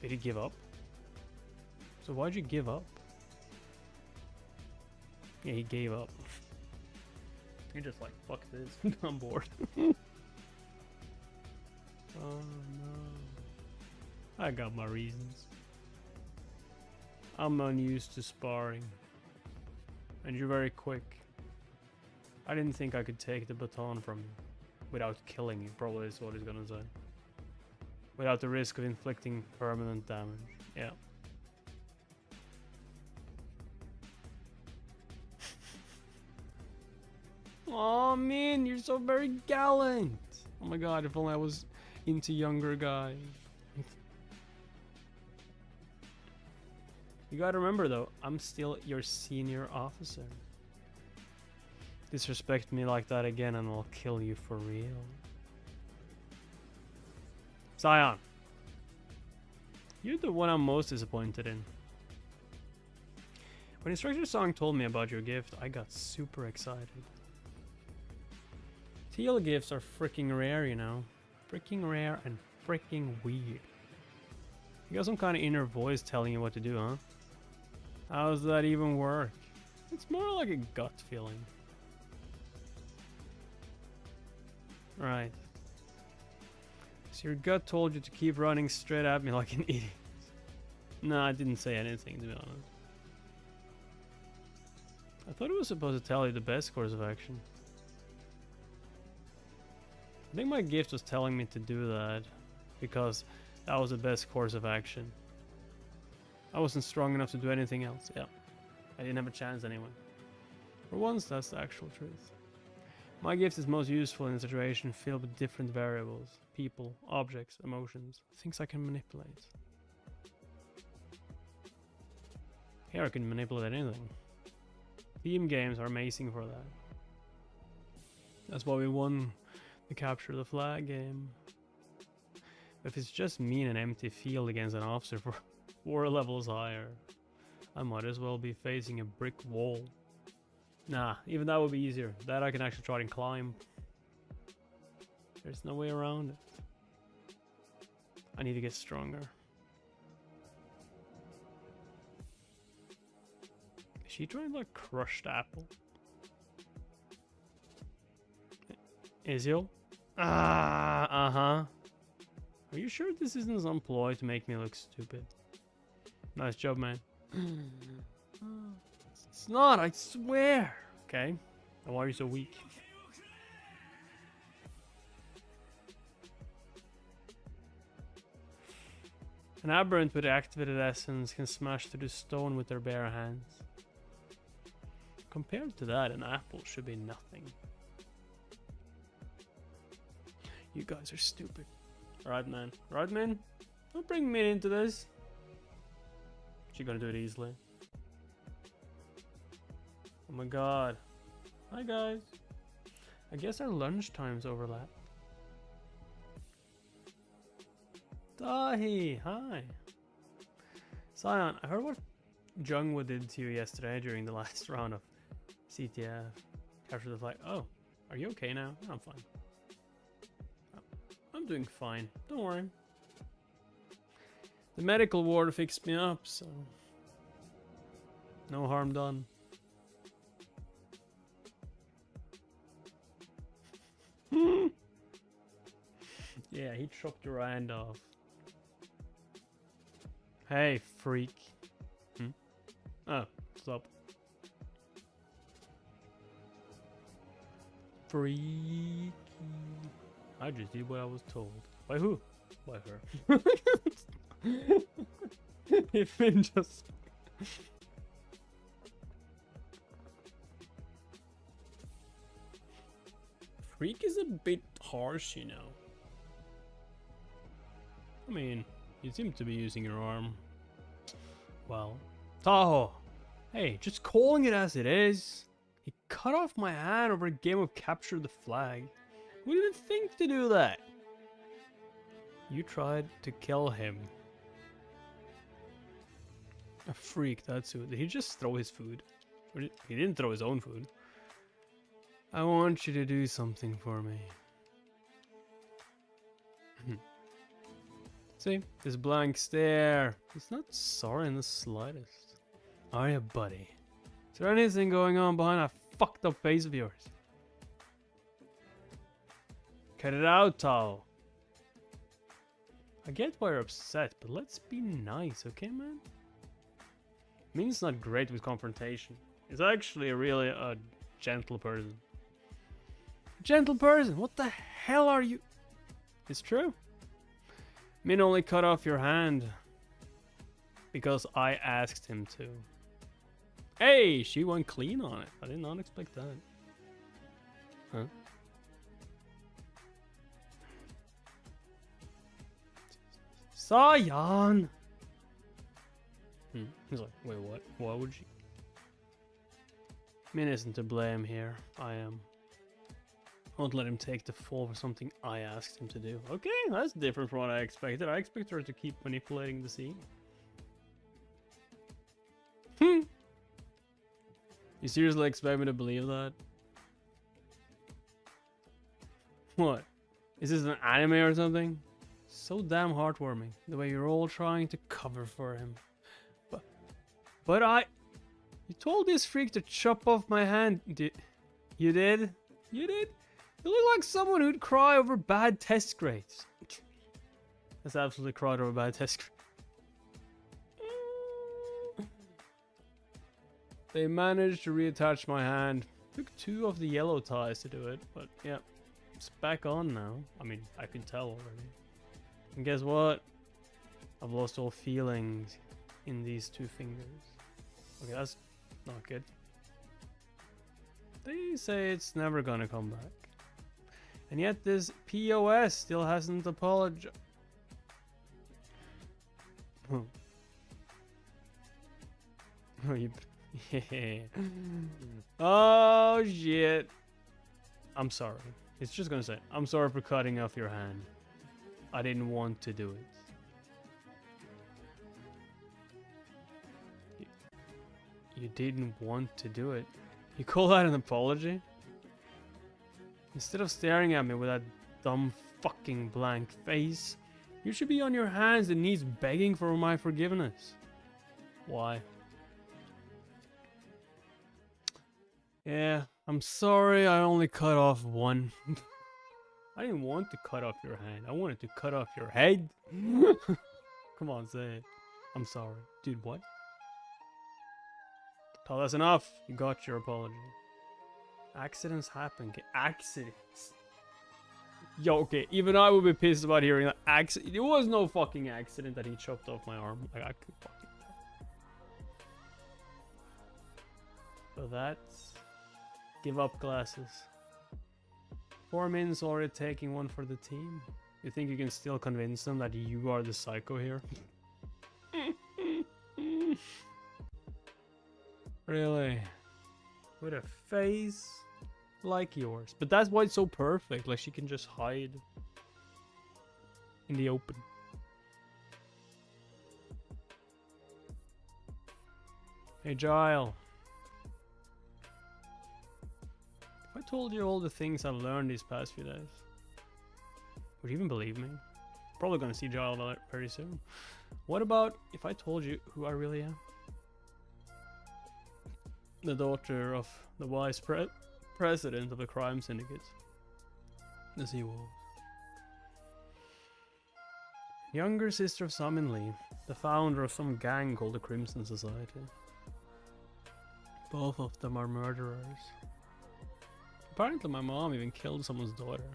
Did he give up? So why'd you give up? Yeah, he gave up. You're just like, fuck this, I'm bored. Oh no. I got my reasons. I'm unused to sparring. And you're very quick. I didn't think I could take the baton from you without killing you, probably is what he's gonna say. Without the risk of inflicting permanent damage. Yeah. Aw, man, you're so very gallant. Oh my god, if only I was into younger guys. You gotta remember though, I'm still your senior officer. Disrespect me like that again and I'll kill you for real. Zion. You're the one I'm most disappointed in. When Instructor Song told me about your gift, I got super excited. Teal gifts are freaking rare, you know. Freaking rare and freaking weird. You got some kind of inner voice telling you what to do, huh? How does that even work? It's more like a gut feeling. Right. So your gut told you to keep running straight at me like an idiot. No, I didn't say anything, to be honest. I thought it was supposed to tell you the best course of action. I think my gift was telling me to do that because that was the best course of action. I wasn't strong enough to do anything else. Yeah, I didn't have a chance anyway. For once, that's the actual truth. My gift is most useful in a situation filled with different variables, people, objects, emotions, things I can manipulate. Here I can manipulate anything. Theme games are amazing for that. That's why we won the Capture the Flag game. If it's just me in an empty field against an officer for 4 levels higher, I might as well be facing a brick wall. Nah, even that would be easier. That I can actually try and climb. There's no way around it. I need to get stronger. Is she trying to like crush the apple? Isiel? Ah, uh-huh. Are you sure this isn't some ploy to make me look stupid? Nice job, man. It's not, I swear. Okay. Then why are you so weak? An aberrant with activated essence can smash through the stone with their bare hands. Compared to that, an apple should be nothing. You guys are stupid. Right, man. Right, man? Don't bring me into this. She's gonna do it easily. Oh my god. Hi, guys. I guess our lunch times overlap. Dahi, hi. Sion, I heard what Jungwoo did to you yesterday during the last round of CTF. Capture the flag. Oh, are you okay now? I'm fine. I'm doing fine. Don't worry. The medical ward fixed me up, so no harm done. Yeah, he chopped your hand off. Hey, freak. Oh, stop. Freaky. I just did what I was told. By who? By her. If it just... Freak is a bit harsh, you know. I mean, you seem to be using your arm. Well, Tahoe. Hey, just calling it as it is. He cut off my hand over a game of Capture the Flag. Who would even think to do that? You tried to kill him. A freak, that's who. Did he just throw his food? He didn't throw his own food. I want you to do something for me. See, this blank stare. He's not sorry in the slightest. Are you, buddy? Is there anything going on behind that fucked up face of yours? Cut it out, Tao. I get why you're upset, but let's be nice, okay, man? Min's not great with confrontation. He's actually really a gentle person. Gentle person? What the hell are you? It's true. Min only cut off your hand because I asked him to. Hey, she went clean on it. I did not expect that. Huh? Sayan! He's like, wait, what? Why would she? Min isn't to blame here. I am. I won't let him take the fall for something I asked him to do. Okay, that's different from what I expected. I expected her to keep manipulating the scene. You seriously expect me to believe that? What? Is this an anime or something? So damn heartwarming. The way you're all trying to cover for him. But You told this freak to chop off my hand. You did? You did? You look like someone who'd cry over bad test grades. That's absolutely cried over bad test grades. They managed to reattach my hand. Took 2 of the yellow ties to do it, but yeah, it's back on now. I mean, I can tell already. And guess what? I've lost all feelings in these 2 fingers. Okay, that's not good. They say it's never gonna come back. And yet this POS still hasn't apologized. Oh, you... Yeah. Oh shit. I'm sorry. It's just gonna say, I'm sorry for cutting off your hand. I didn't want to do it. You didn't want to do it. You call that an apology? Instead of staring at me with that dumb fucking blank face, you should be on your hands and knees begging for my forgiveness. Why? Yeah, I'm sorry I only cut off 1. I didn't want to cut off your hand. I wanted to cut off your head. Come on, say it. I'm sorry. Dude, what? Oh, that's enough. You got your apology. Accidents happen. Accidents. Yo, okay. Even I would be pissed about hearing that accident. There was no fucking accident that he chopped off my arm. Like, I could fucking tell. So that's... Give up glasses. 4 minutes already taking one for the team. You think you can still convince them that you are the psycho here? Really? With a face like yours. But that's why it's so perfect. Like she can just hide in the open. Hey Giles. If I told you all the things I've learned these past few days, would you even believe me? Probably gonna see Giles very soon. What about if I told you who I really am? The daughter of the vice president of the crime syndicate. The Sea Wolves. Younger sister of Samin Lee, the founder of some gang called the Crimson Society. Both of them are murderers. Apparently my mom even killed someone's daughter.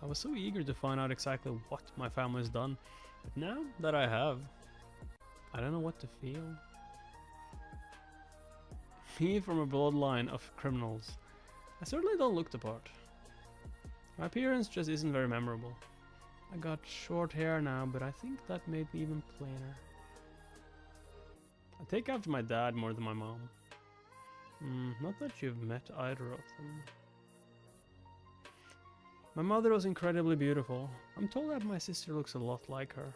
I was so eager to find out exactly what my family's done, but now that I have, I don't know what to feel. Me from a bloodline of criminals, I certainly don't look the part. My appearance just isn't very memorable. I got short hair now, but I think that made me even plainer. I take after my dad more than my mom. Not that you've met either of them. My mother was incredibly beautiful. I'm told that my sister looks a lot like her.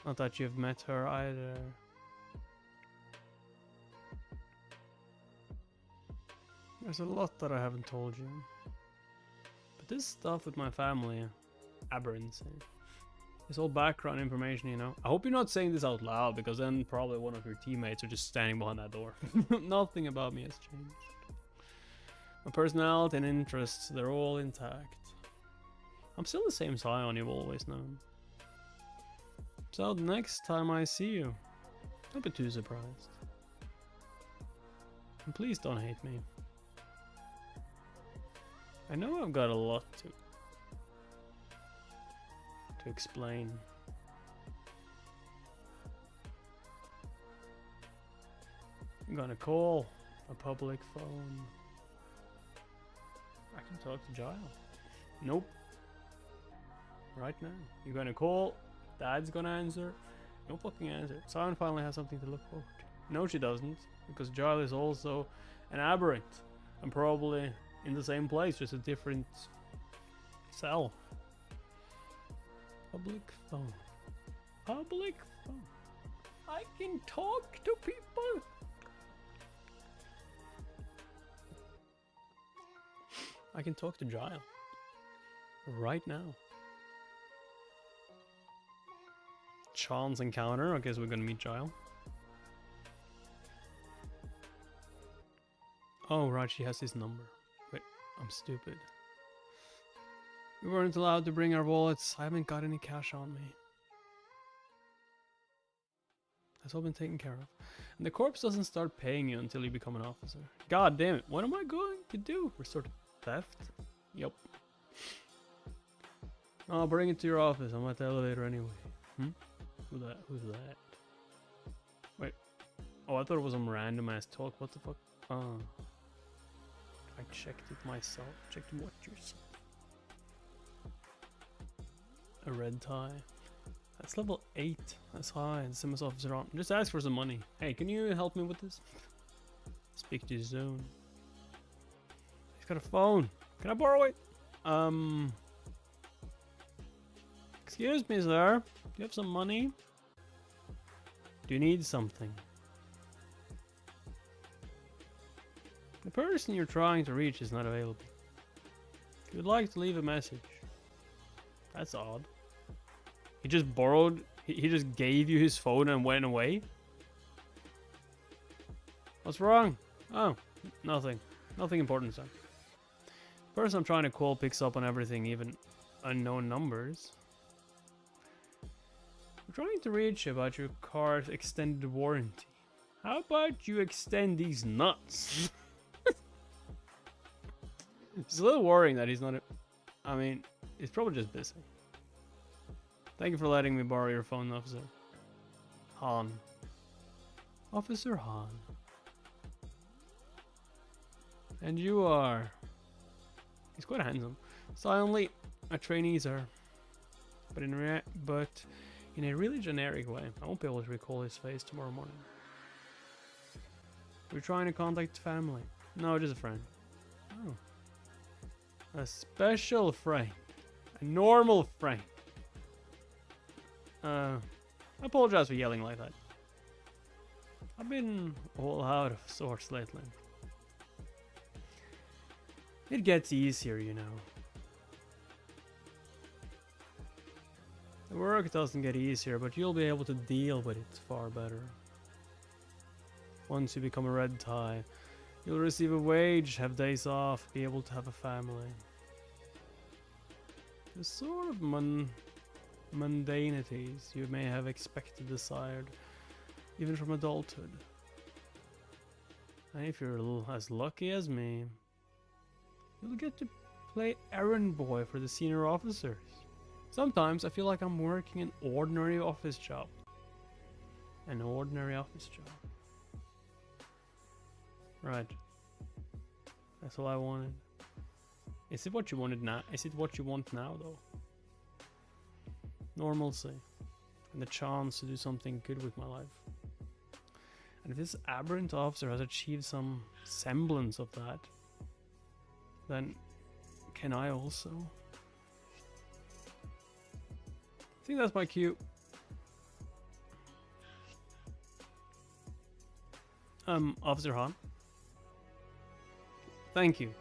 Not that you've met her either. There's a lot that I haven't told you. But this stuff with my family, aberrancy. It's all background information, you know. I hope you're not saying this out loud, because then probably one of your teammates are just standing behind that door. Nothing about me has changed. My personality and interests, they're all intact. I'm still the same Scion you've always known. So the next time I see you, don't be too surprised. And please don't hate me. I know I've got a lot to explain. I'm gonna call a public phone. I can talk to Giles. Nope. Right now. You're gonna call. Dad's gonna answer. No fucking answer. Simon finally has something to look forward to. No, she doesn't. Because Giles is also an aberrant. And probably in the same place, just a different cell. Public phone. Public phone. I can talk to people. I can talk to Giles. Right now. Chance encounter. I guess we're gonna meet Giles. Oh, right, she has his number. Wait, I'm stupid. We weren't allowed to bring our wallets. I haven't got any cash on me. That's all been taken care of. And the corpse doesn't start paying you until you become an officer. God damn it, what am I going to do? Restore theft? Yup. I'll bring it to your office. I'm at the elevator anyway. Who's that? Wait. Oh, I thought it was some random ass talk. What the fuck? Oh. I checked it myself. Checked what yourself. A red tie. That's level 8. That's high. And Simmons officer on. Just ask for some money. Hey, can you help me with this? Speak to zone. He's got a phone. Can I borrow it? Excuse me, sir. Do you have some money? Do you need something? The person you're trying to reach is not available. If you'd like to leave a message. That's odd. He just borrowed... He just gave you his phone and went away? What's wrong? Oh, nothing. Nothing important, sir. The person I'm trying to call picks up on everything, even unknown numbers. I'm trying to reach you about your car's extended warranty. How about you extend these nuts? It's a little worrying that he's not I mean, he's probably just busy. Thank you for letting me borrow your phone, officer. Han. Officer Han. And you are... He's quite handsome. Silently, a trainee, sir. But in a really generic way. I won't be able to recall his face tomorrow morning. We're trying to contact family. No, just a friend. Oh. A special friend. A normal friend. I apologize for yelling like that. I've been all out of sorts lately. It gets easier, you know. The work doesn't get easier, but you'll be able to deal with it far better. Once you become a red tie, you'll receive a wage, have days off, be able to have a family. The sort of mundanities you may have expected, desired, even from adulthood. And if you're as lucky as me, you'll get to play errand boy for the senior officers. Sometimes I feel like I'm working an ordinary office job. An ordinary office job. Right. That's all I wanted. Is it what you wanted now? Is it what you want now, though? Normalcy. And the chance to do something good with my life. And if this aberrant officer has achieved some semblance of that, then can I also? I think that's my cue. Officer Han. Thank you.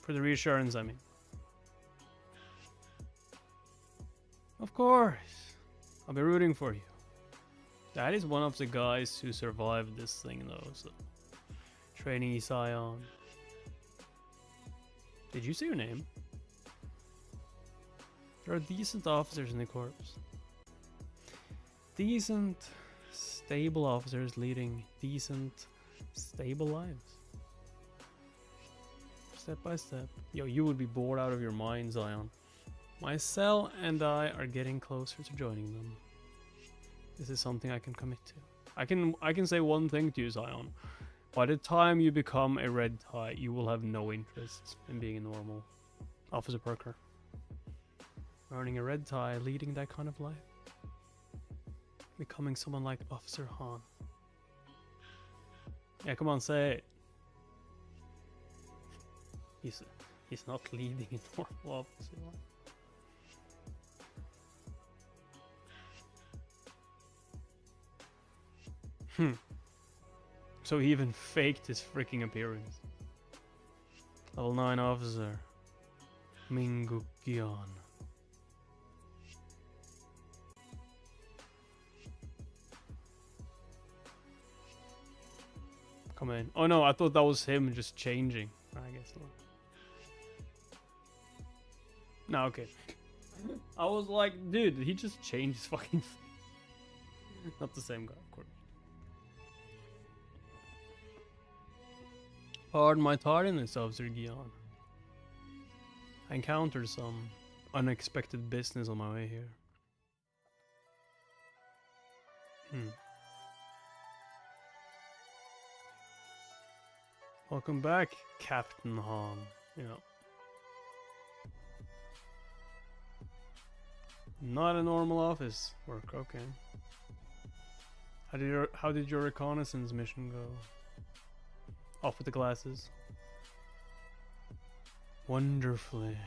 For the reassurance, I mean. Of course. I'll be rooting for you. That is one of the guys who survived this thing though, so. Trainee Scion. Did you say your name? There are decent officers in the corps. Decent, stable officers leading decent, stable lives. Step by step. Yo, you would be bored out of your mind, Zion. My cell and I are getting closer to joining them. This is something I can commit to. I can say one thing to you, Zion. By the time you become a red tie, you will have no interest in being a normal officer perker. Earning a red tie, leading that kind of life. Becoming someone like Officer Han. Yeah, come on, say it. He's not leading a normal officer life. So he even faked his freaking appearance. Level 9 officer. Mingukyan. Come in. Oh no, I thought that was him just changing. I guess not. No, okay. I was like, dude, he just changed his fucking... Not the same guy, of course. Pardon my tardiness, Officer Guion. I encountered some unexpected business on my way here. Welcome back, Captain Han. You know. Not a normal office work, okay. How did your reconnaissance mission go? Off with the glasses. Wonderfully.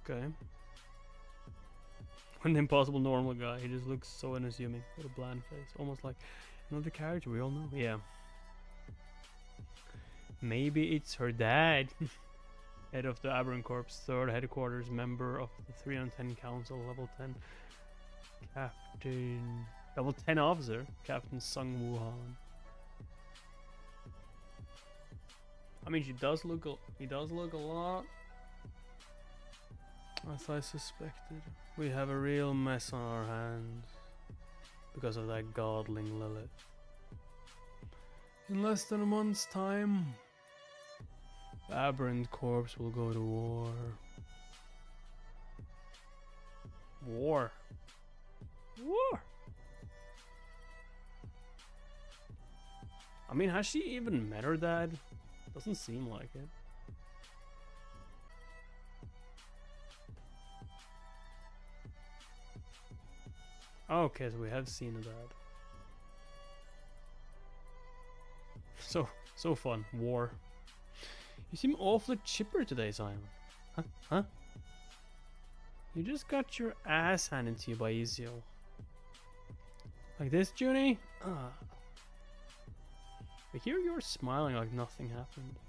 Okay. An impossible normal guy. He just looks so unassuming with a bland face. Almost like another character we all know. Yeah. Maybe it's her dad. Head of the Aberrant Corps, 3rd headquarters, member of the 310 Council, level 10. Captain... Level 10 officer, Captain Sung Wuhan. I mean, he does look a lot as I suspected. We have a real mess on our hands because of that Godling Lilith. In less than a month's time, the Aberrant Corps will go to war. War? War? I mean, has she even met her dad? Doesn't seem like it. Okay, so we have seen her dad. So fun. War. You seem awfully chipper today, Zion. Huh? Huh? You just got your ass handed to you by Ezio. Like this, Junie? But here you're smiling like nothing happened.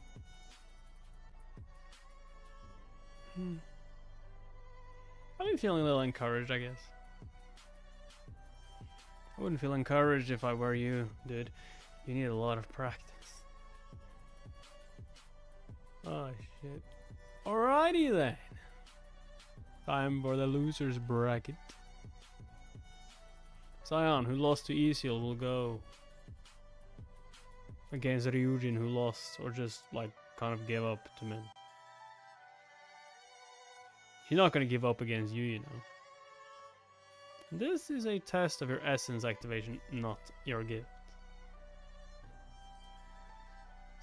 I've been feeling a little encouraged, I guess. I wouldn't feel encouraged if I were you, dude. You need a lot of practice. Oh shit. Alrighty then. Time for the loser's bracket. Zion, who lost to Ezio, will go against Ryujin, who lost or just like kind of gave up to Min. She's not gonna give up against you, you know. This is a test of your essence activation, not your gift.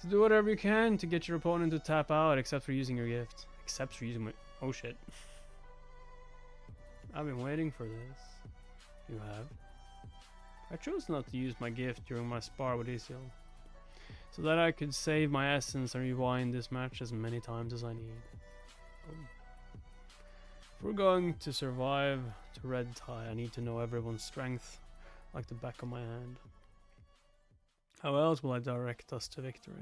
So do whatever you can to get your opponent to tap out, except for using your gift. Except for using my... Oh shit. I've been waiting for this. You have. I chose not to use my gift during my spar with Isiel, so that I could save my essence and rewind this match as many times as I need. Oh. If we're going to survive to red tie, I need to know everyone's strength like the back of my hand. How else will I direct us to victory?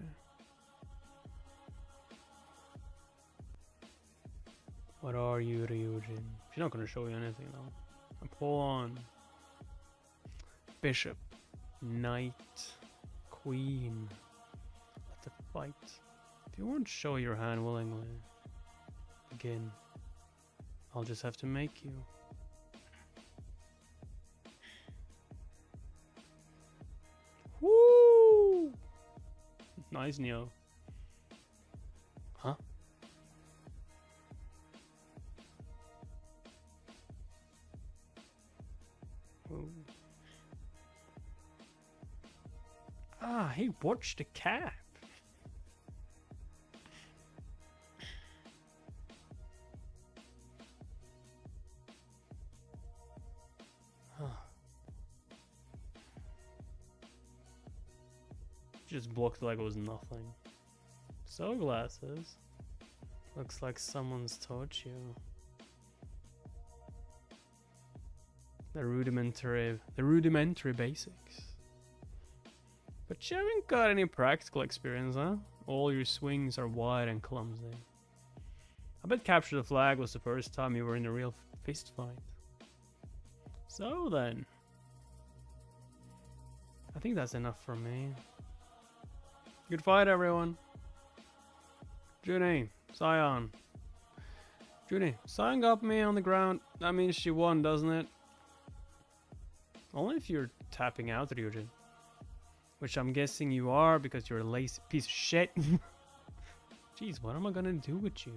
What are you, Ryujin? She's not gonna show you anything though. A pawn, bishop, knight, queen. Let the fight. If you won't show your hand willingly, begin. I'll just have to make you. Woo! Nice, Neo. Huh? Ooh. Ah, he watched the cap. Just blocked like it was nothing. Sunglasses. Looks like someone's taught you. The rudimentary basics. But you haven't got any practical experience, huh? All your swings are wide and clumsy. I bet capture the flag was the first time you were in a real fist fight. So then. I think that's enough for me. Good fight, everyone. Junie, Sion. Junie, Sion got me on the ground. That means she won, doesn't it? Only if you're tapping out, Ryujin. Which I'm guessing you are because you're a lazy piece of shit. Jeez, what am I gonna do with you?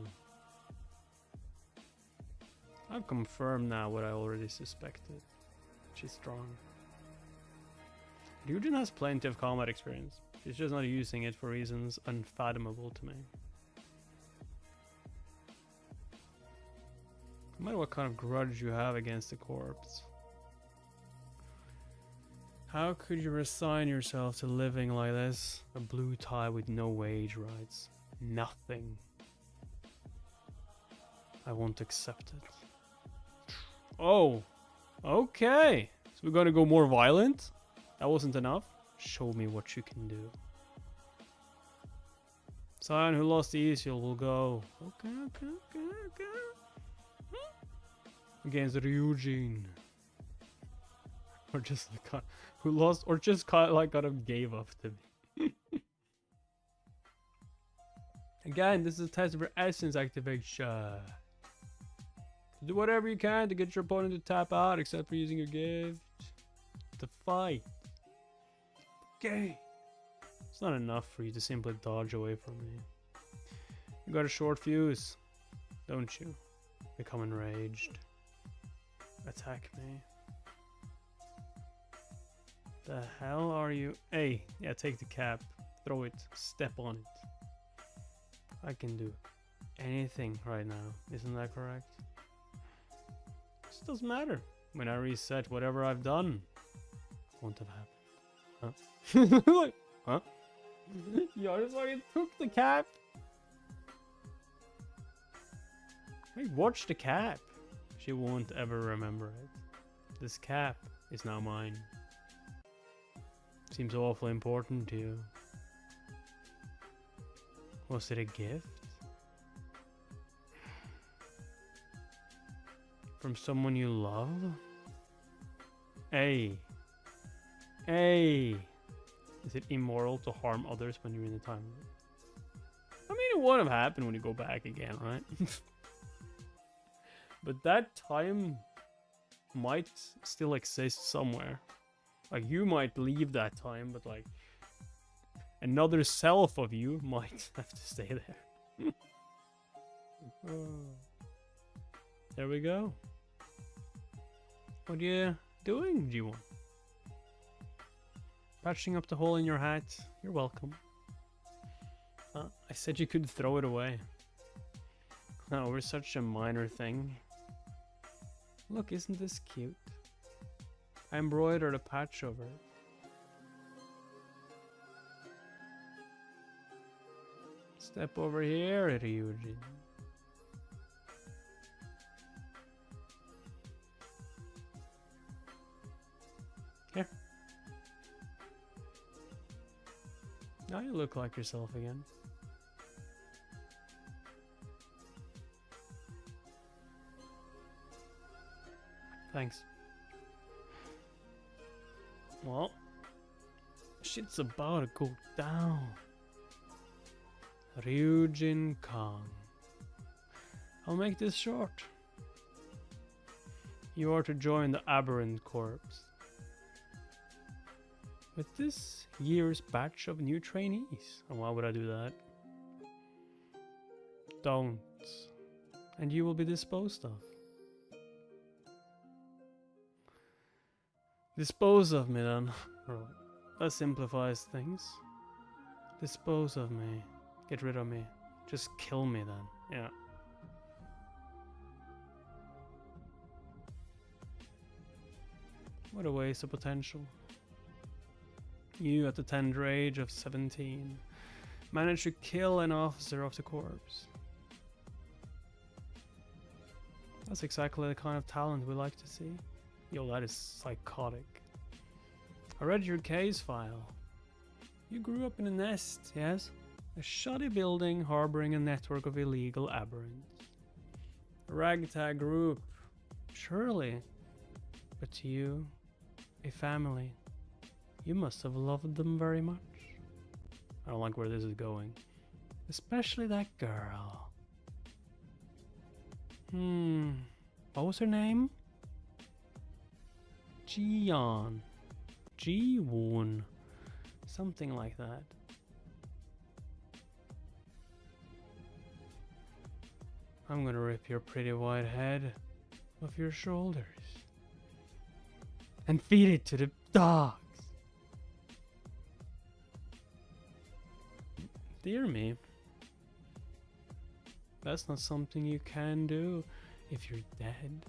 I've confirmed now what I already suspected. She's strong. Ryujin has plenty of combat experience. She's just not using it for reasons unfathomable to me. No matter what kind of grudge you have against the corpse. How could you resign yourself to living like this? A blue tie with no wage rights. Nothing. I won't accept it. Oh! Okay! So we're gonna go more violent? That wasn't enough? Show me what you can do. Sion, who lost the Easiel, will go. Okay. Against Ryujin. Or just like who lost, or just kind of gave up to me. Again, this is a test for essence activation. Do whatever you can to get your opponent to tap out, except for using your gift. To fight. Okay. It's not enough for you to simply dodge away from me. You got a short fuse, don't you? Become enraged. Attack me. The hell are you? Hey, yeah, take the cap. Throw it. Step on it. I can do anything right now. Isn't that correct? This doesn't matter. When I reset, whatever I've done won't have happened. Huh? Like, huh? You just fucking took the cap. Hey, watch the cap. She won't ever remember it. This cap is now mine. Seems awfully important to you. Was it a gift? From someone you love? Hey. Is it immoral to harm others when you're in the time loop? I mean, it won't have happened when you go back again, right? But that time might still exist somewhere. Like, you might leave that time, but like another self of you might have to stay there. There we go. What are you doing, G1? Patching up the hole in your hat. You're welcome. I said you could throw it away. No, we're such a minor thing. Look, isn't this cute? I embroidered a patch over it. Step over here, Ryujin. Here. Now you look like yourself again. Thanks. Well, shit's about to go down. Ryujin Kong. I'll make this short. You are to join the Aberrant Corps. With this year's batch of new trainees. And why would I do that? Don't. And you will be disposed of. Dispose of me then. That simplifies things. Dispose of me. Get rid of me. Just kill me then. Yeah. What a waste of potential. You, at the tender age of 17, managed to kill an officer of the corps. That's exactly the kind of talent we like to see. Yo, that is psychotic. I read your case file. You grew up in a nest, yes? A shoddy building harboring a network of illegal aberrants. A ragtag group, surely. But to you, a family. You must have loved them very much. I don't like where this is going. Especially that girl. What was her name? Jiyeon. Ji-woon. Something like that. I'm gonna rip your pretty white head off your shoulders. And feed it to the dogs. Dear me. That's not something you can do if you're dead.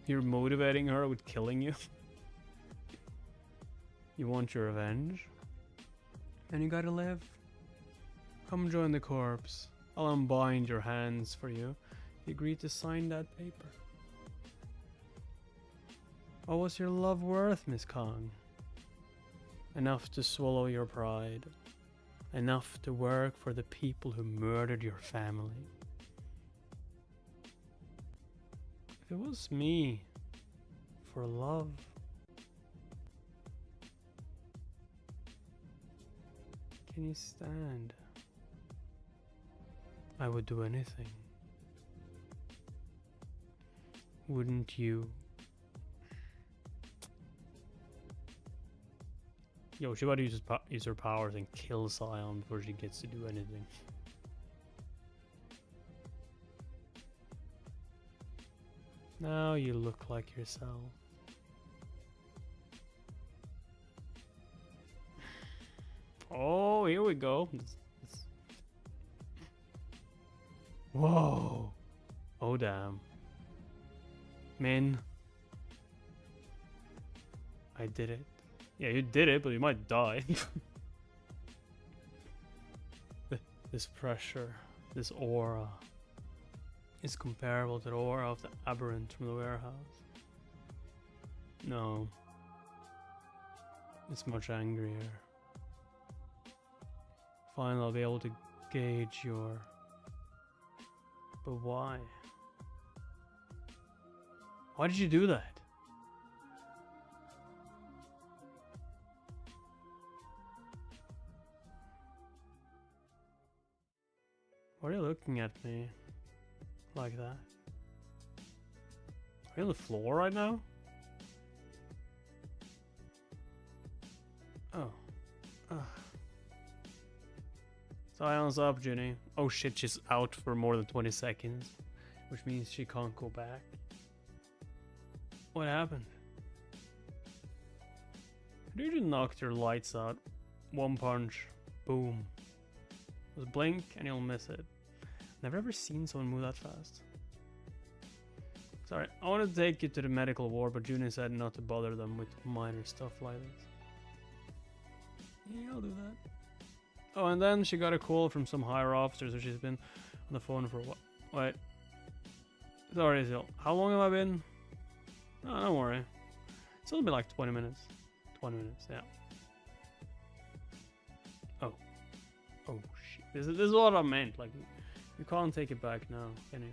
You're motivating her with killing you. You want your revenge? And you gotta live. Come join the corps. I'll unbind your hands for you. You agree to sign that paper. What was your love worth, Miss Kong? Enough to swallow your pride. Enough to work for the people who murdered your family. If it was me, for love, can you stand? I would do anything. Wouldn't you? Yo, she about to use her powers and kill Sion before she gets to do anything. Now you look like yourself. Oh, here we go. Whoa. Oh, damn. Min. I did it. Yeah, you did it, but you might die. This pressure, this aura, is comparable to the aura of the aberrant from the warehouse. No. It's much angrier. Finally, I'll be able to gauge your... But why? Why did you do that? Why are you looking at me like that? Are you on the floor right now? Oh. Silence up, Ginny. Oh shit, she's out for more than 20 seconds. Which means she can't go back. What happened? You just knocked your lights out. One punch. Boom. Just blink and you'll miss it. Never ever seen someone move that fast. Sorry, I wanted to take you to the medical ward, but Junie said not to bother them with minor stuff like this. Yeah, I'll do that. Oh, and then she got a call from some higher officer, so she's been on the phone for a while. Wait. Sorry, Zil. How long have I been? Oh, don't worry. It's only been like 20 minutes. 20 minutes, yeah. Oh. Oh, shit. This is what I meant. Like, you can't take it back now, can you?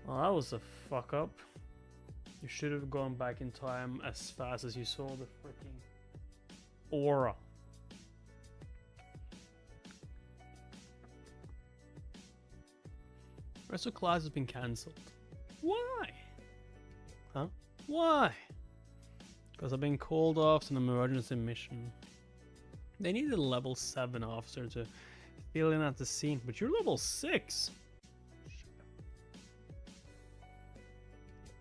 Well, that was a fuck up. You should have gone back in time as fast as you saw the freaking aura. The rest of class has been cancelled. Why? Huh? Why? Because I've been called off to an emergency mission. They needed a level 7 officer to fill in at the scene, but you're level 6.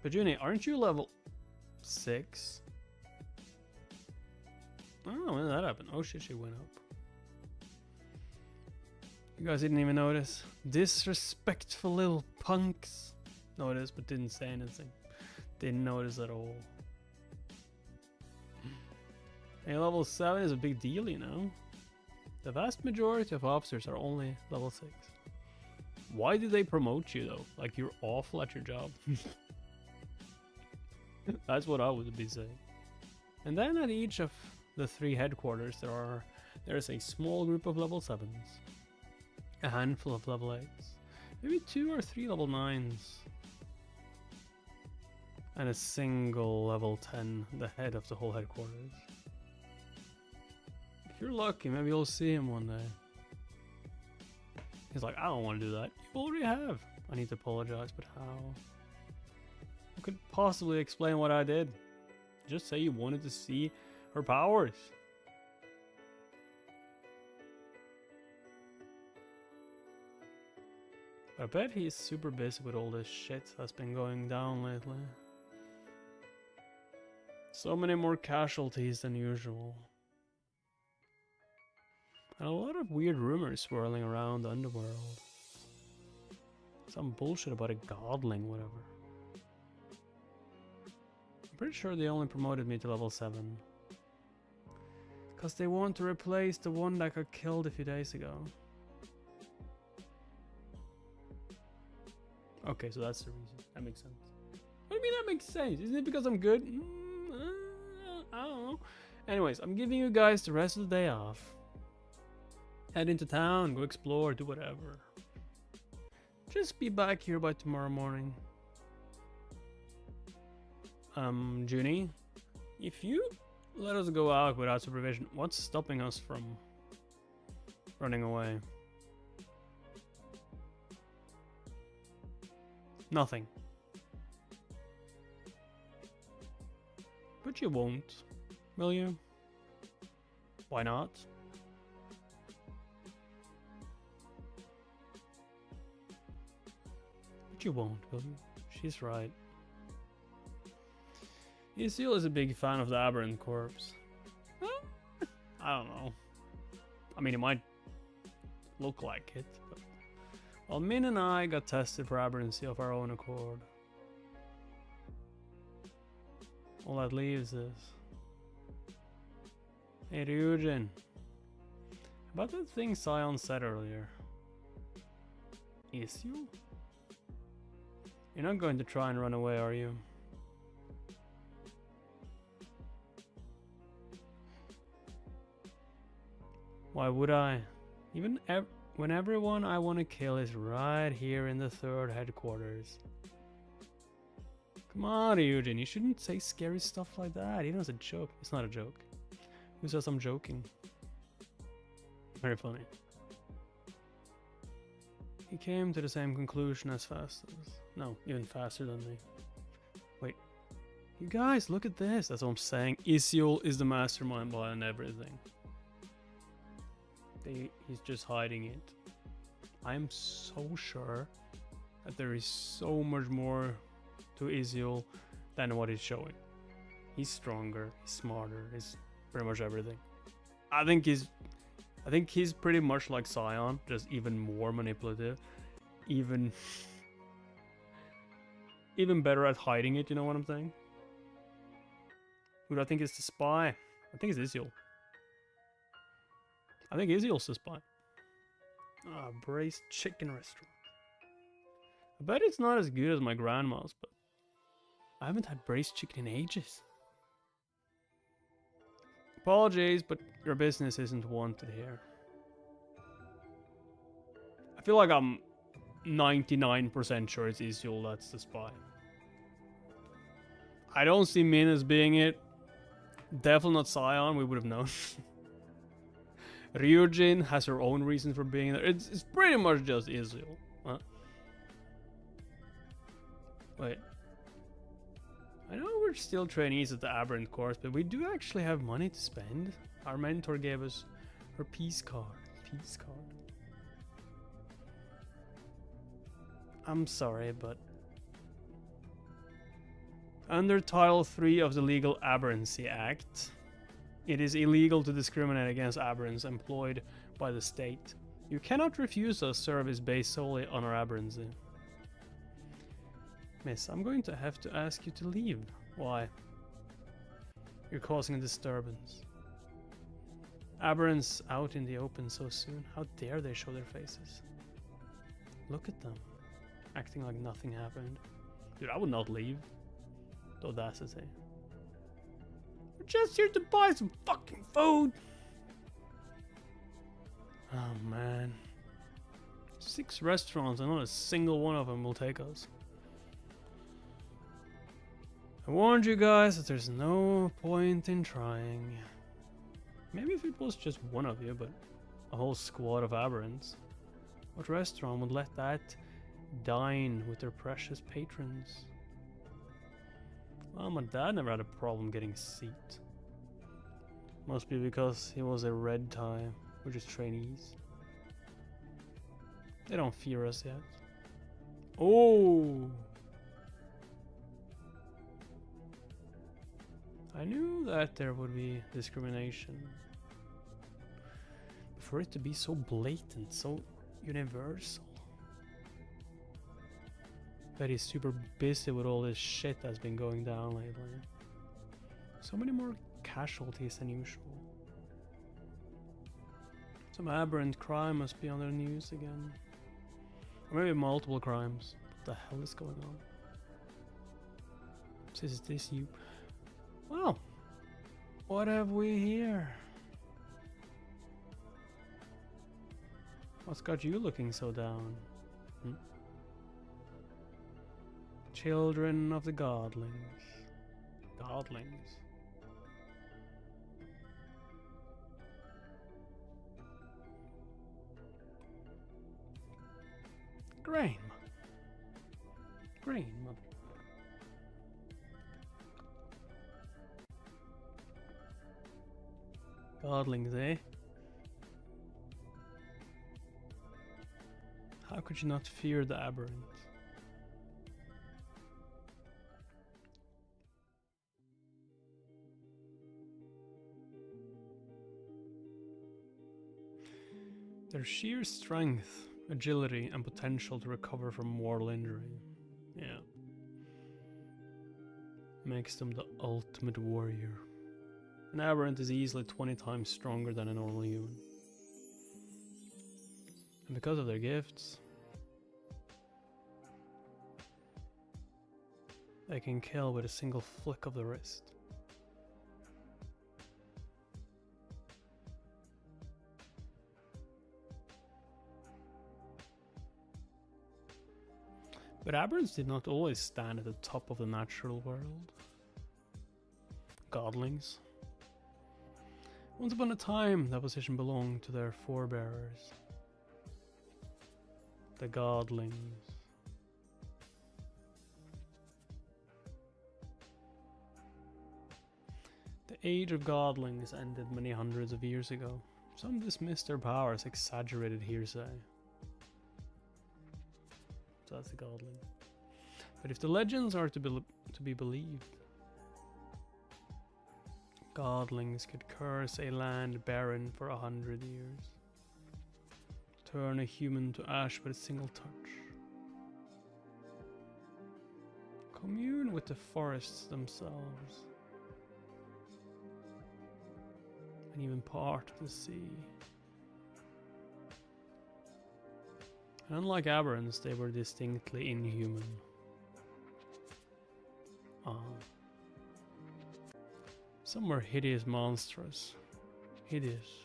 But Juni, aren't you level 6? Oh, when did that happen? Oh shit, she went up. You guys didn't even notice. Disrespectful little punks. Noticed, but didn't say anything. Didn't notice at all. Hey, level 7 is a big deal, you know. The vast majority of officers are only level 6. Why did they promote you though? Like you're awful at your job. That's what I would be saying. And then at each of the 3 headquarters there's a small group of level 7s. A handful of level 8s. Maybe 2 or 3 level 9s. And a single level 10, the head of the whole headquarters. If you're lucky, maybe you'll see him one day. He's like, I don't want to do that. You already have. I need to apologize, but how? I could possibly explain what I did. Just say you wanted to see her powers. I bet he's super busy with all this shit that's been going down lately. So many more casualties than usual. And a lot of weird rumors swirling around the underworld. Some bullshit about a godling, whatever. I'm pretty sure they only promoted me to level 7. Cause they want to replace the one that got killed a few days ago. Okay, so that's the reason. That makes sense. What do you mean that makes sense? Isn't it because I'm good? I don't know. Anyways, I'm giving you guys the rest of the day off. Head into town, go explore, do whatever. Just be back here by tomorrow morning. Junie, if you let us go out without supervision, what's stopping us from running away? Nothing. But you won't, will you? Why not? But you won't, will you? She's right. Isil is a big fan of the Aberrant corpse. I don't know. I mean, it might look like it, but... Well, Min and I got tested for aberrancy of our own accord. All that leaves is... Hey Ryujin. About that thing Sion said earlier. Isil? You're not going to try and run away, are you? Why would I? Even when everyone I want to kill is right here in the 3rd headquarters. Come on, Eugene, you shouldn't say scary stuff like that, even as a joke. It's not a joke. Who says I'm joking? Very funny. He came to the same conclusion as fast as... No, even faster than me. Wait. You guys, look at this. That's what I'm saying. Isiol is the mastermind behind everything. He's just hiding it. I am so sure that there is so much more to Isiol than what he's showing. He's stronger, he's smarter, he's pretty much everything. I think he's pretty much like Sion, just even more manipulative, even better at hiding it. You know what I'm saying? Who do I think is the spy? I think it's Isiol. I think Isiol's the spy. Ah, braised chicken restaurant. I bet it's not as good as my grandma's, but I haven't had braised chicken in ages. Apologies, but your business isn't wanted here. I feel like I'm 99% sure it's Isil that's the spy. I don't see Min as being it. Definitely not Scion, we would have known. Ryujin has her own reason for being there. It's pretty much just Isil. Huh? Wait. I know we're still trainees at the Aberrant course, but we do actually have money to spend. Our mentor gave us her peace card. Peace card. I'm sorry, but under Title 3 of the Legal Aberrancy Act, it is illegal to discriminate against aberrants employed by the state. You cannot refuse us service based solely on our aberrancy. Miss, I'm going to have to ask you to leave. Why? You're causing a disturbance. Aberrants out in the open so soon. How dare they show their faces? Look at them, acting like nothing happened. Dude, I would not leave. The audacity. We're just here to buy some fucking food. Oh man. 6 restaurants and not a single one of them will take us. I warned you guys that there's no point in trying. Maybe if it was just one of you, but a whole squad of aberrants. What restaurant would let that dine with their precious patrons? Well, my dad never had a problem getting a seat. Must be because he was a red tie. We're just trainees. They don't fear us yet. Oh! I knew that there would be discrimination. But for it to be so blatant, so universal. Bet he's super busy with all this shit that's been going down lately. So many more casualties than usual. Some aberrant crime must be on the news again. Or maybe multiple crimes. What the hell is going on? Is this you? Well, what have we here? What's got you looking so down? Children of the Godlings. Godlings. Grain. Grain. Godlings, eh? How could you not fear the aberrant? Their sheer strength, agility, and potential to recover from mortal injury. Yeah. Makes them the ultimate warrior. An aberrant is easily 20 times stronger than a normal human. And because of their gifts, they can kill with a single flick of the wrist. But aberrants did not always stand at the top of the natural world. Godlings. Once upon a time, that position belonged to their forebearers. The Godlings. The age of Godlings ended many hundreds of years ago. Some dismissed their powers, exaggerated hearsay. So that's the Godling. But if the legends are to be believed, Godlings could curse a land barren for 100 years. Turn a human to ash with a single touch. Commune with the forests themselves. And even part of the sea. And unlike aberrants, they were distinctly inhuman. Some were hideous monstrous. Hideous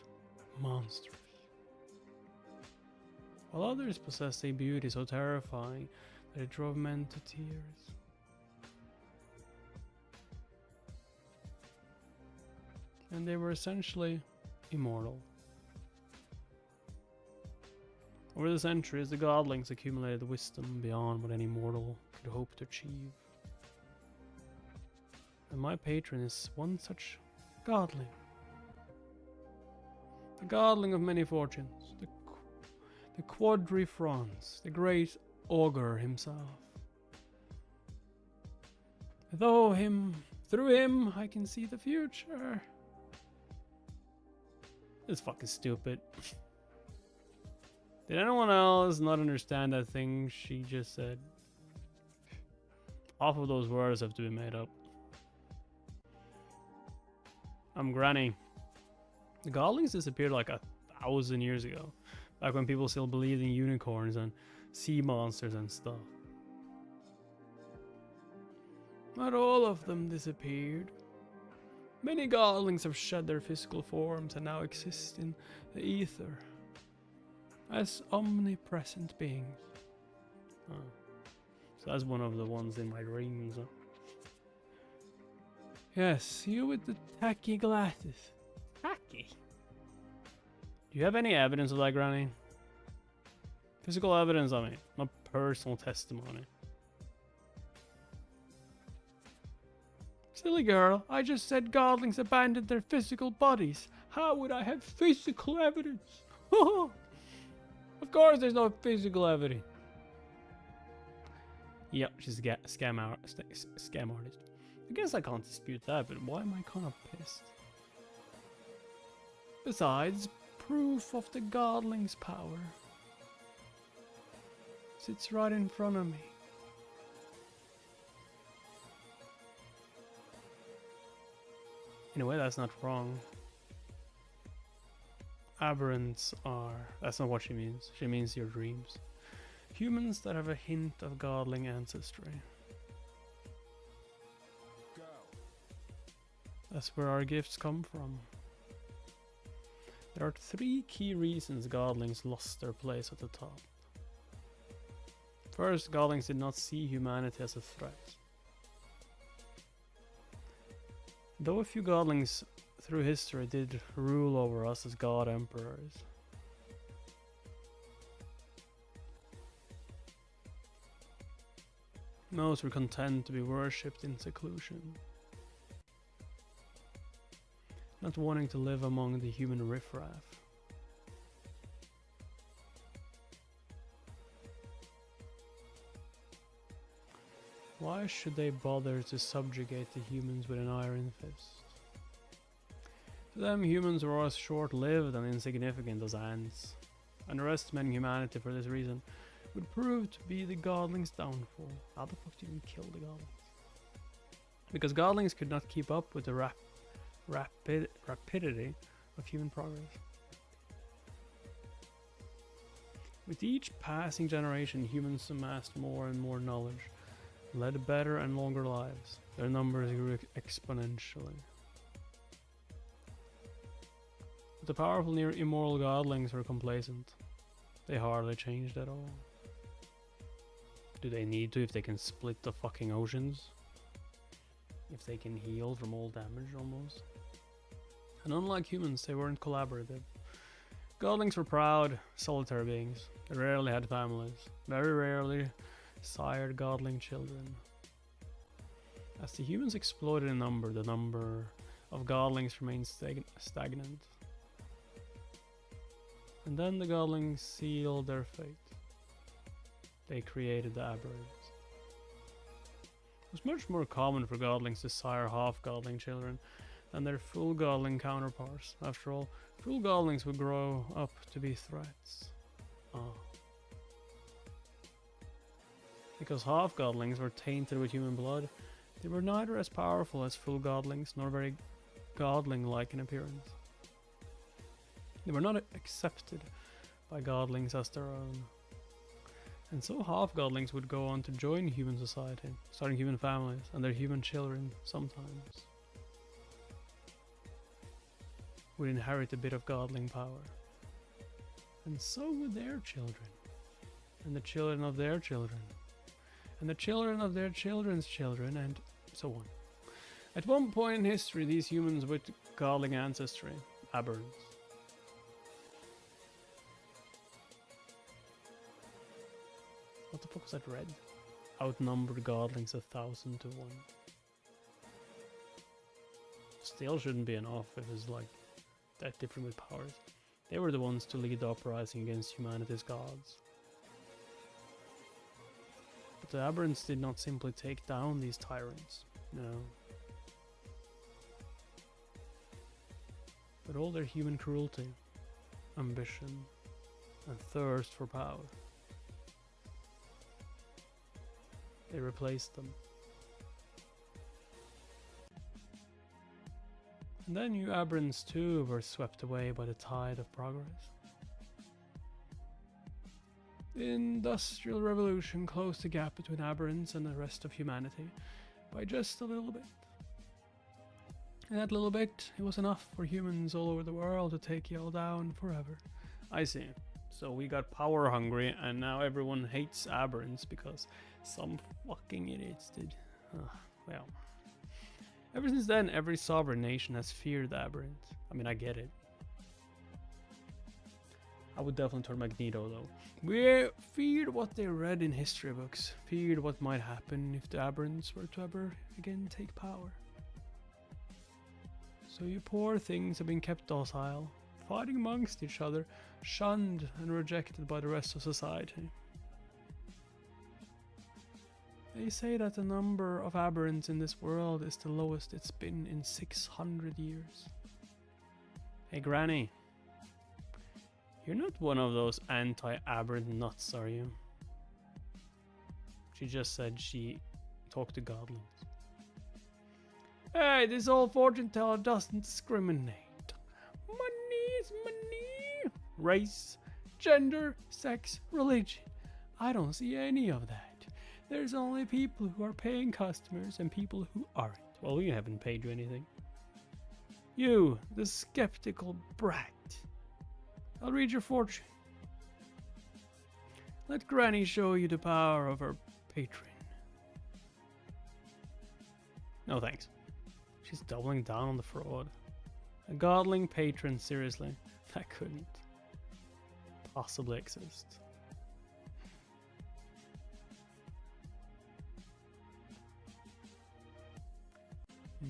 monstrous. while others possessed a beauty so terrifying that it drove men to tears. And they were essentially immortal. Over the centuries, the Godlings accumulated wisdom beyond what any mortal could hope to achieve. And my patron is one such Godling. The Godling of many fortunes, the Quadrifrons, the great ogre himself. Through him, I can see the future. It's fucking stupid. Did anyone else not understand that thing she just said? Half of those words have to be made up. I'm Granny. The Godlings disappeared like 1,000 years ago, back when people still believed in unicorns and sea monsters and stuff. Not all of them disappeared. Many Godlings have shed their physical forms and now exist in the ether as omnipresent beings. Oh. So that's one of the ones in my dreams. Huh? Yes, you with the tacky glasses. Tacky? Do you have any evidence of that, Granny? Physical evidence, I mean, not personal testimony. Silly girl, I just said Godlings abandoned their physical bodies. How would I have physical evidence? Of course there's no physical evidence. Yep, she's a scam artist. I guess I can't dispute that, but why am I kind of pissed? Besides, proof of the Godlings' power sits right in front of me. In a way, that's not wrong. Aberrants are... That's not what she means. She means your dreams. Humans that have a hint of Godling ancestry. Go. That's where our gifts come from. There are 3 key reasons Godlings lost their place at the top. First, Godlings did not see humanity as a threat. Though a few Godlings through history did rule over us as God Emperors, most were content to be worshipped in seclusion, not wanting to live among the human riffraff. Why should they bother to subjugate the humans with an iron fist? To them, humans were as short-lived and insignificant as ants. Underestimating humanity for this reason would prove to be the Godlings' downfall. How the fuck do you kill the Godlings? Because Godlings could not keep up with the rapidity of human progress. With each passing generation, humans amassed more and more knowledge, led better and longer lives. Their numbers grew exponentially. But the powerful near immoral Godlings were complacent. They hardly changed at all. Do they need to if they can split the fucking oceans? If they can heal from all damage almost? And unlike humans, they weren't collaborative. Godlings were proud, solitary beings. They rarely had families. Very rarely sired Godling children. As the humans exploded in number, the number of Godlings remained stagnant. And then the Godlings sealed their fate. They created the Aberrants. It was much more common for Godlings to sire half-Godling children than their full Godling counterparts. After all, full Godlings would grow up to be threats. Because half-Godlings were tainted with human blood, they were neither as powerful as full Godlings, nor very Godling-like in appearance. They were not accepted by Godlings as their own. And so half-Godlings would go on to join human society, starting human families, and their human children sometimes would inherit a bit of Godling power. And so would their children. and the children of their children, and the children of their children's children, and so on. At one point in history, these humans with godling ancestry, aberrants, what the fuck was that red? Outnumbered godlings 1,000 to 1. Still shouldn't be enough if it's like that different with powers. They were the ones to lead the uprising against humanity's gods. But the aberrants did not simply take down these tyrants, no. But all their human cruelty, ambition, and thirst for power, they replaced them. And then you aberrants too were swept away by the tide of progress. The Industrial Revolution closed the gap between aberrants and the rest of humanity by just a little bit. And that little bit, it was enough for humans all over the world to take you all down forever. I see. So we got power hungry and now everyone hates aberrants because some fucking idiots did. Well. Ever since then, every sovereign nation has feared the aberrant. I mean, I get it. I would definitely turn Magneto though. We feared what they read in history books. Feared what might happen if the aberrants were to ever again take power. So you poor things have been kept docile, fighting amongst each other, shunned and rejected by the rest of society. They say that the number of aberrants in this world is the lowest it's been in 600 years. Hey Granny, you're not one of those anti-aberrant nuts, are you? She just said she talked to Godlings. Hey, this old fortune teller doesn't discriminate. Money is money. Race, gender, sex, religion. I don't see any of that. There's only people who are paying customers and people who aren't. Well, we haven't paid you anything. You, the skeptical brat. I'll read your fortune. Let Granny show you the power of her patron. No thanks. She's doubling down on the fraud. A godling patron, seriously. That couldn't possibly exist.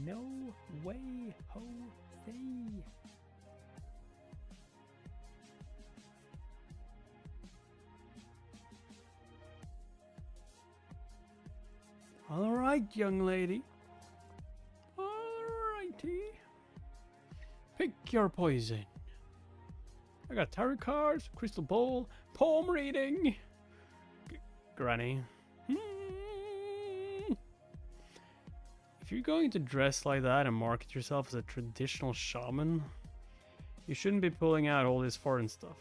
No way, Jose. All right, young lady. All righty. Pick your poison. I got tarot cards, crystal ball, palm reading. Granny. If you're going to dress like that and market yourself as a traditional shaman, you shouldn't be pulling out all this foreign stuff.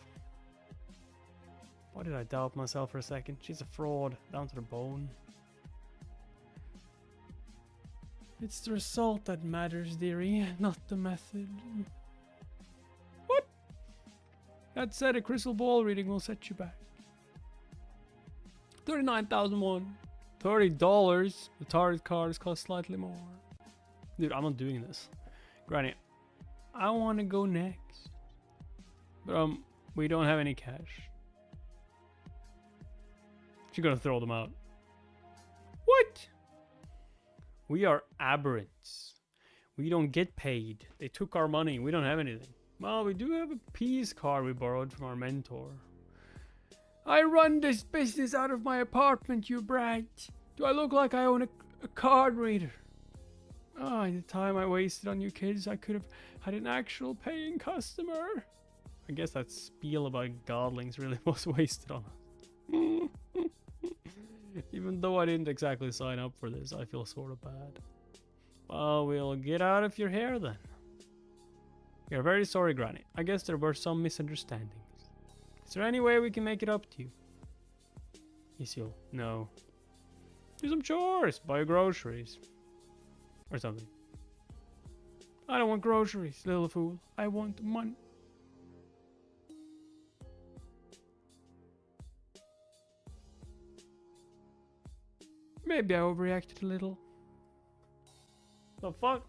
Why did I doubt myself for a second? She's a fraud, down to the bone. It's the result that matters, dearie, not the method. What? That said, a crystal ball reading will set you back. 39,001. $30. The tarot cards cost slightly more. Dude, I'm not doing this. Granny, I want to go next. But we don't have any cash. She's gonna throw them out. What? We are aberrants. We don't get paid. They took our money. We don't have anything. Well, we do have a peace card we borrowed from our mentor. I run this business out of my apartment, you brat. Do I look like I own a card reader? Ah, the time I wasted on you kids, I could have had an actual paying customer. I guess that spiel about godlings really was wasted on us. Even though I didn't exactly sign up for this, I feel sort of bad. Well, we'll get out of your hair then. We are very sorry, Granny. I guess there were some misunderstandings. Is there any way we can make it up to you? Yes, you'll. No. Do some chores. Buy groceries. Or something. I don't want groceries, little fool. I want money. Maybe I overreacted a little. The fuck?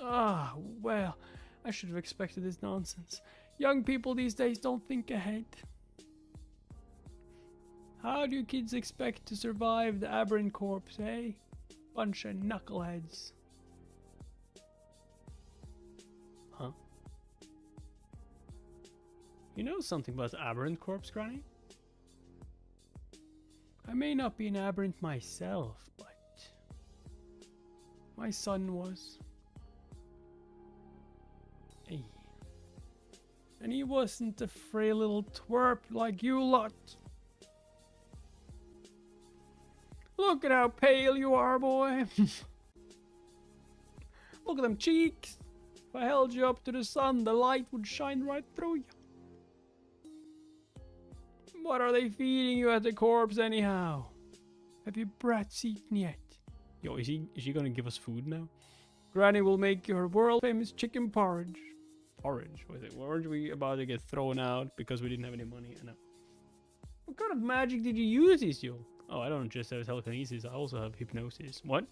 Ah, well, I should have expected this nonsense. Young people these days don't think ahead. How do you kids expect to survive the aberrant corpse, eh? Bunch of knuckleheads. Huh? You know something about the aberrant corpse, Granny? I may not be an aberrant myself, but my son was. Hey. And he wasn't a frail little twerp like you lot. Look at how pale you are, boy. Look at them cheeks. If I held you up to the sun, the light would shine right through you. What are they feeding you at the corpse anyhow? Have you brats eaten yet? Yo, is she gonna give us food now? Granny will make you her world famous chicken porridge. Porridge? Was it? Weren't we about to get thrown out because we didn't have any money? I know. What kind of magic did you use, Isyo? Oh, I don't just have telekinesis, I also have hypnosis. What?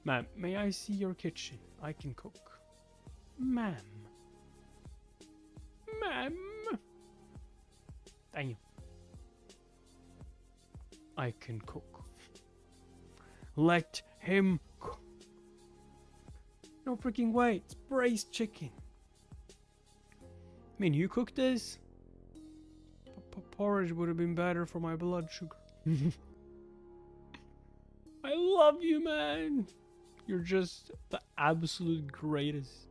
Ma'am, may I see your kitchen? I can cook. Ma'am. Ma'am. Thank you. I can cook. Let him cook. No freaking way, it's braised chicken. I mean, you cooked this? Porridge would have been better for my blood sugar. I love you, man. You're just the absolute greatest.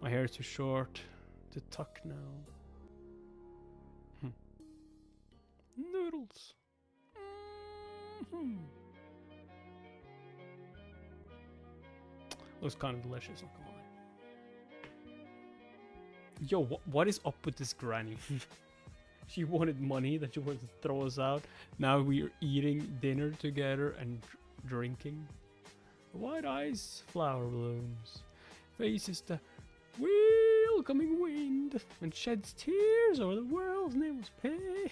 My hair is too short to tuck now. Noodles. Looks kind of delicious, not gonna lie. Yo, what is up with this granny? She wanted money, that she wanted to throw us out. Now we're eating dinner together and drinking. White eyes, flower blooms. Faces the welcoming wind and sheds tears over the world's nameless pay.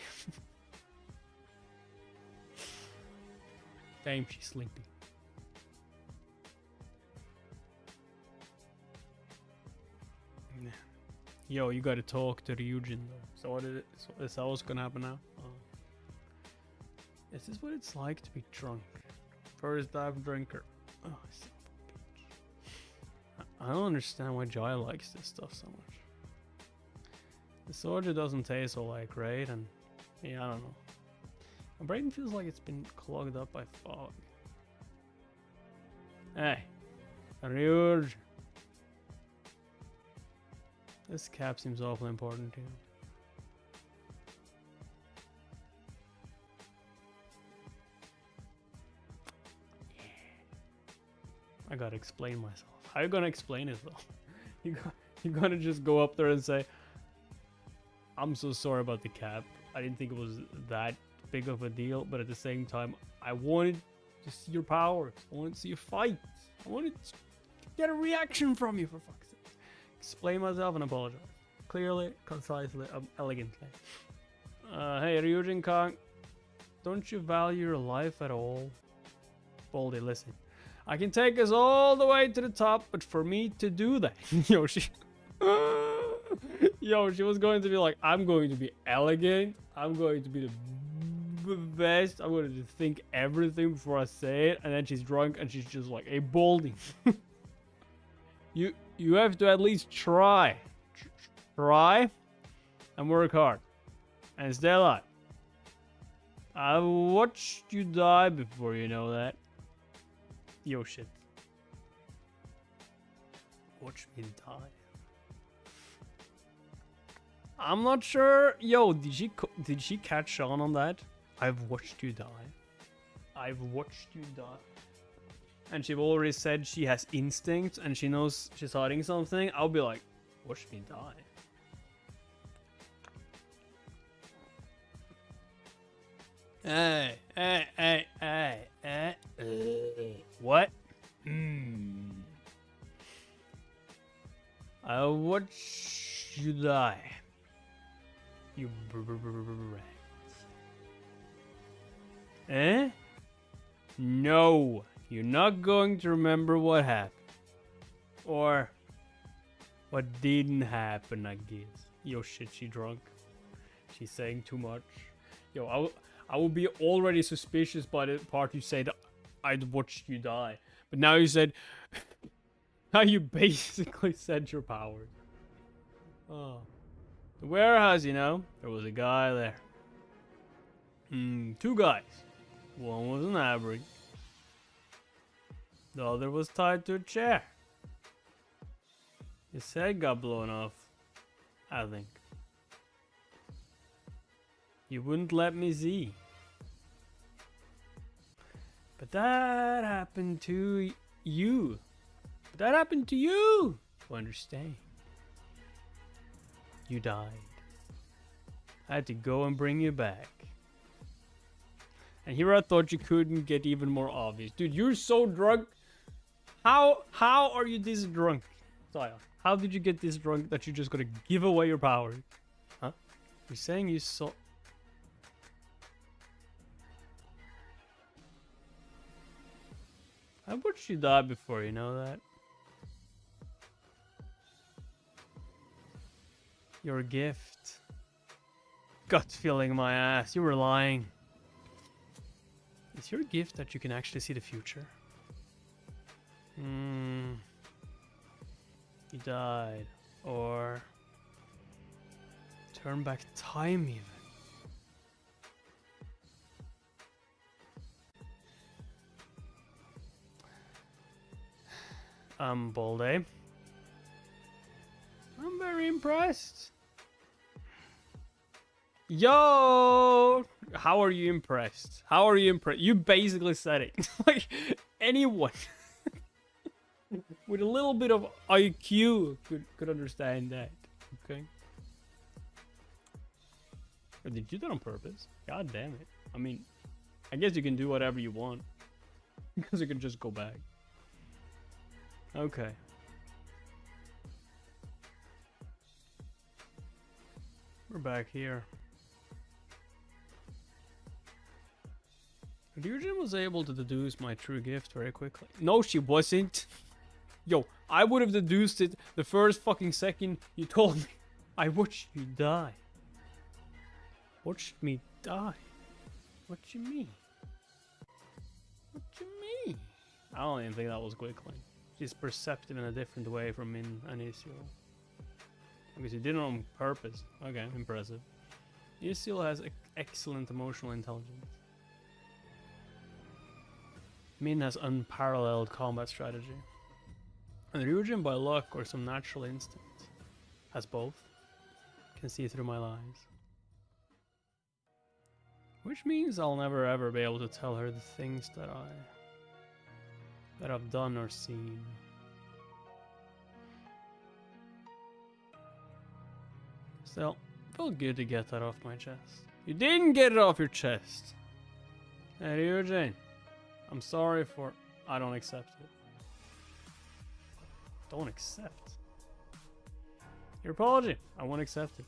Damn, she's sleepy. Yo, you gotta talk to Ryujin though. So what is it? Is that what's gonna happen now? Oh. Is this what it's like to be drunk? First time drinker. Oh, son of a bitch. I don't understand why Jai likes this stuff so much. The soju doesn't taste all like great, and yeah, I don't know. My brain feels like it's been clogged up by fog. Hey, Ryujin. This cap seems awfully important to you. Yeah. I gotta explain myself. How you gonna explain it though? You gotta just go up there and say, I'm so sorry about the cap. I didn't think it was that big of a deal, but at the same time, I wanted to see your powers. I wanted to see you fight. I wanted to get a reaction from you, for fuck's sake. Explain myself and apologize. Clearly, concisely, elegantly. Hey, Ryujin Kong, don't you value your life at all? Baldy, listen. I can take us all the way to the top, but for me to do that, yo, she was going to be like, I'm going to be elegant. I'm going to be the best. I'm going to think everything before I say it. And then she's drunk and she's just like, hey, Baldy. You have to at least try. Try and work hard. And stay alive. I've watched you die before, you know that. Yo, shit. Watch me die. I'm not sure. Yo, did she catch on that? I've watched you die. I've watched you die. And she already said she has instinct and she knows she's hiding something. I'll be like, watch me die. What? I'll watch you die. You brats. Eh? No, you're not going to remember what happened. Or what didn't happen, I guess. Yo, shit, she drunk. She's saying too much. Yo, I would be already suspicious by the part you said I'd watched you die. But now you said... now you basically said your powers. Oh. The warehouse, you know, there was a guy there. Two guys. One was an average. The other was tied to a chair. His head got blown off, I think. You wouldn't let me see. But that happened to you. But that happened to you. To understand. You died. I had to go and bring you back. And here I thought you couldn't get even more obvious. Dude, you're so drunk. How are you this drunk? Saya, how did you get this drunk that you're just gonna give away your powers? Huh? You're saying you saw... I watched you die before, you know that? Your gift. Gut feeling my ass. You were lying. Is your gift that you can actually see the future? You died. Or... turn back time even. Balde. I'm very impressed. Yo! How are you impressed? How are you impressed? You basically said it. Like, anyone with a little bit of IQ could understand that. Okay? Or did you do that on purpose? God damn it. I mean, I guess you can do whatever you want. Because you can just go back. Okay. We're back here. Ryujin was able to deduce my true gift very quickly. No, she wasn't. Yo, I would have deduced it the first fucking second you told me. I watched you die. Watched me die? What you mean? What you mean? I don't even think that was quickly. She's perceptive in a different way from Min and Isiel. Because you did it on purpose. Okay, impressive. Isiel has excellent emotional intelligence. Min has unparalleled combat strategy. And Ryujin, by luck or some natural instinct, has both. Can see through my lies. Which means I'll never ever be able to tell her the things that I've done or seen. Still, felt good to get that off my chest. You didn't get it off your chest! Hey Ryujin, I'm sorry for... I don't accept it. Don't accept? Your apology. I won't accept it.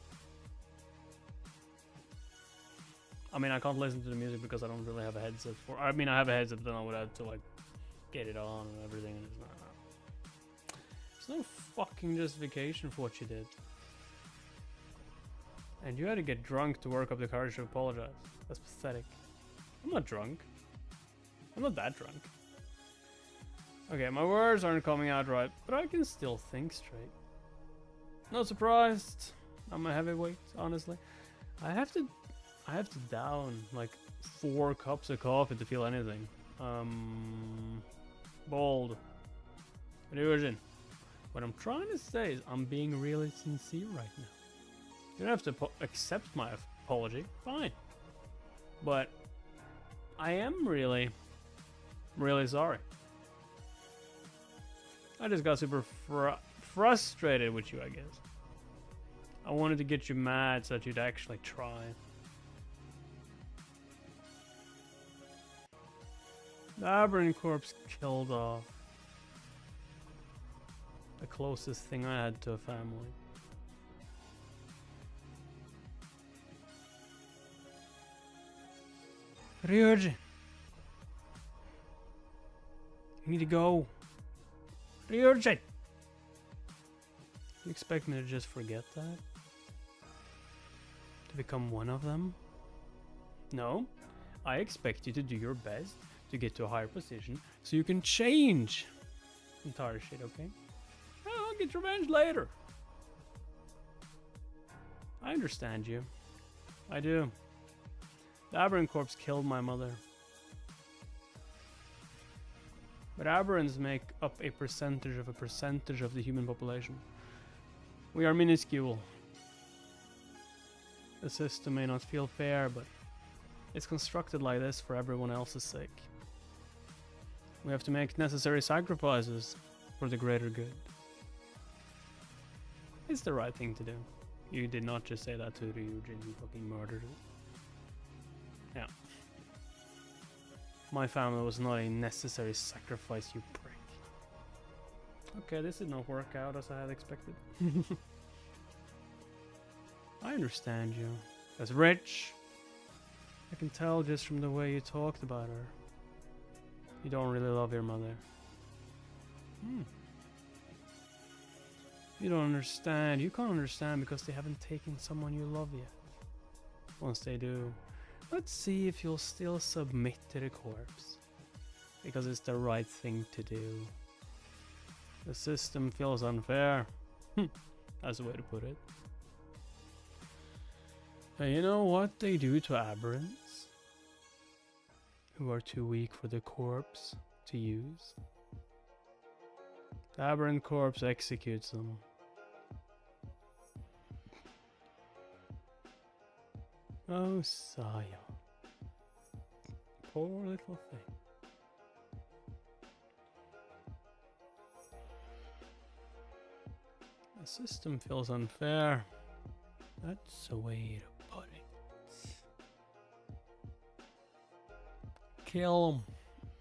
I mean, I can't listen to the music because I don't really have a headset for... I mean, I have a headset, but then I would have to, like, get it on and everything, and it's not... There's no fucking justification for what you did. And you had to get drunk to work up the courage to apologize. That's pathetic. I'm not drunk. I'm not that drunk. Okay, my words aren't coming out right, but I can still think straight. Not surprised. I'm a heavyweight, honestly. I have to down like 4 cups of coffee to feel anything. Bold. Ryujin. What I'm trying to say is I'm being really sincere right now. You don't have to accept my apology. Fine. But I am really sorry. I just got super frustrated with you, I guess. I wanted to get you mad so that you'd actually try. The Aberrant corpse killed off the closest thing I had to a family. Ryujin, I need to go. Ryujin! You expect me to just forget that? To become one of them? No. I expect you to do your best to get to a higher position so you can change entire shit, okay? I'll get revenge later. I understand you. I do. The Aberrant Corps killed my mother. But Aberrants make up a percentage of the human population. We are minuscule. The system may not feel fair, but it's constructed like this for everyone else's sake. We have to make necessary sacrifices for the greater good. It's the right thing to do. You did not just say that to Ryujin, you fucking murdered it. Yeah. My family was not a necessary sacrifice, you prick. Okay, this did not work out as I had expected. I understand you. As rich, I can tell just from the way you talked about her. You don't really love your mother. You don't understand. You can't understand because they haven't taken someone you love yet. Once they do, let's see if you'll still submit to the corpse. Because it's the right thing to do. The system feels unfair. That's the way to put it. And you know what they do to aberrants? Who are too weak for the corpse to use? The aberrant corpse executes them. Oh, Saya. Poor little thing. The system feels unfair. That's the way to put it. Kill them.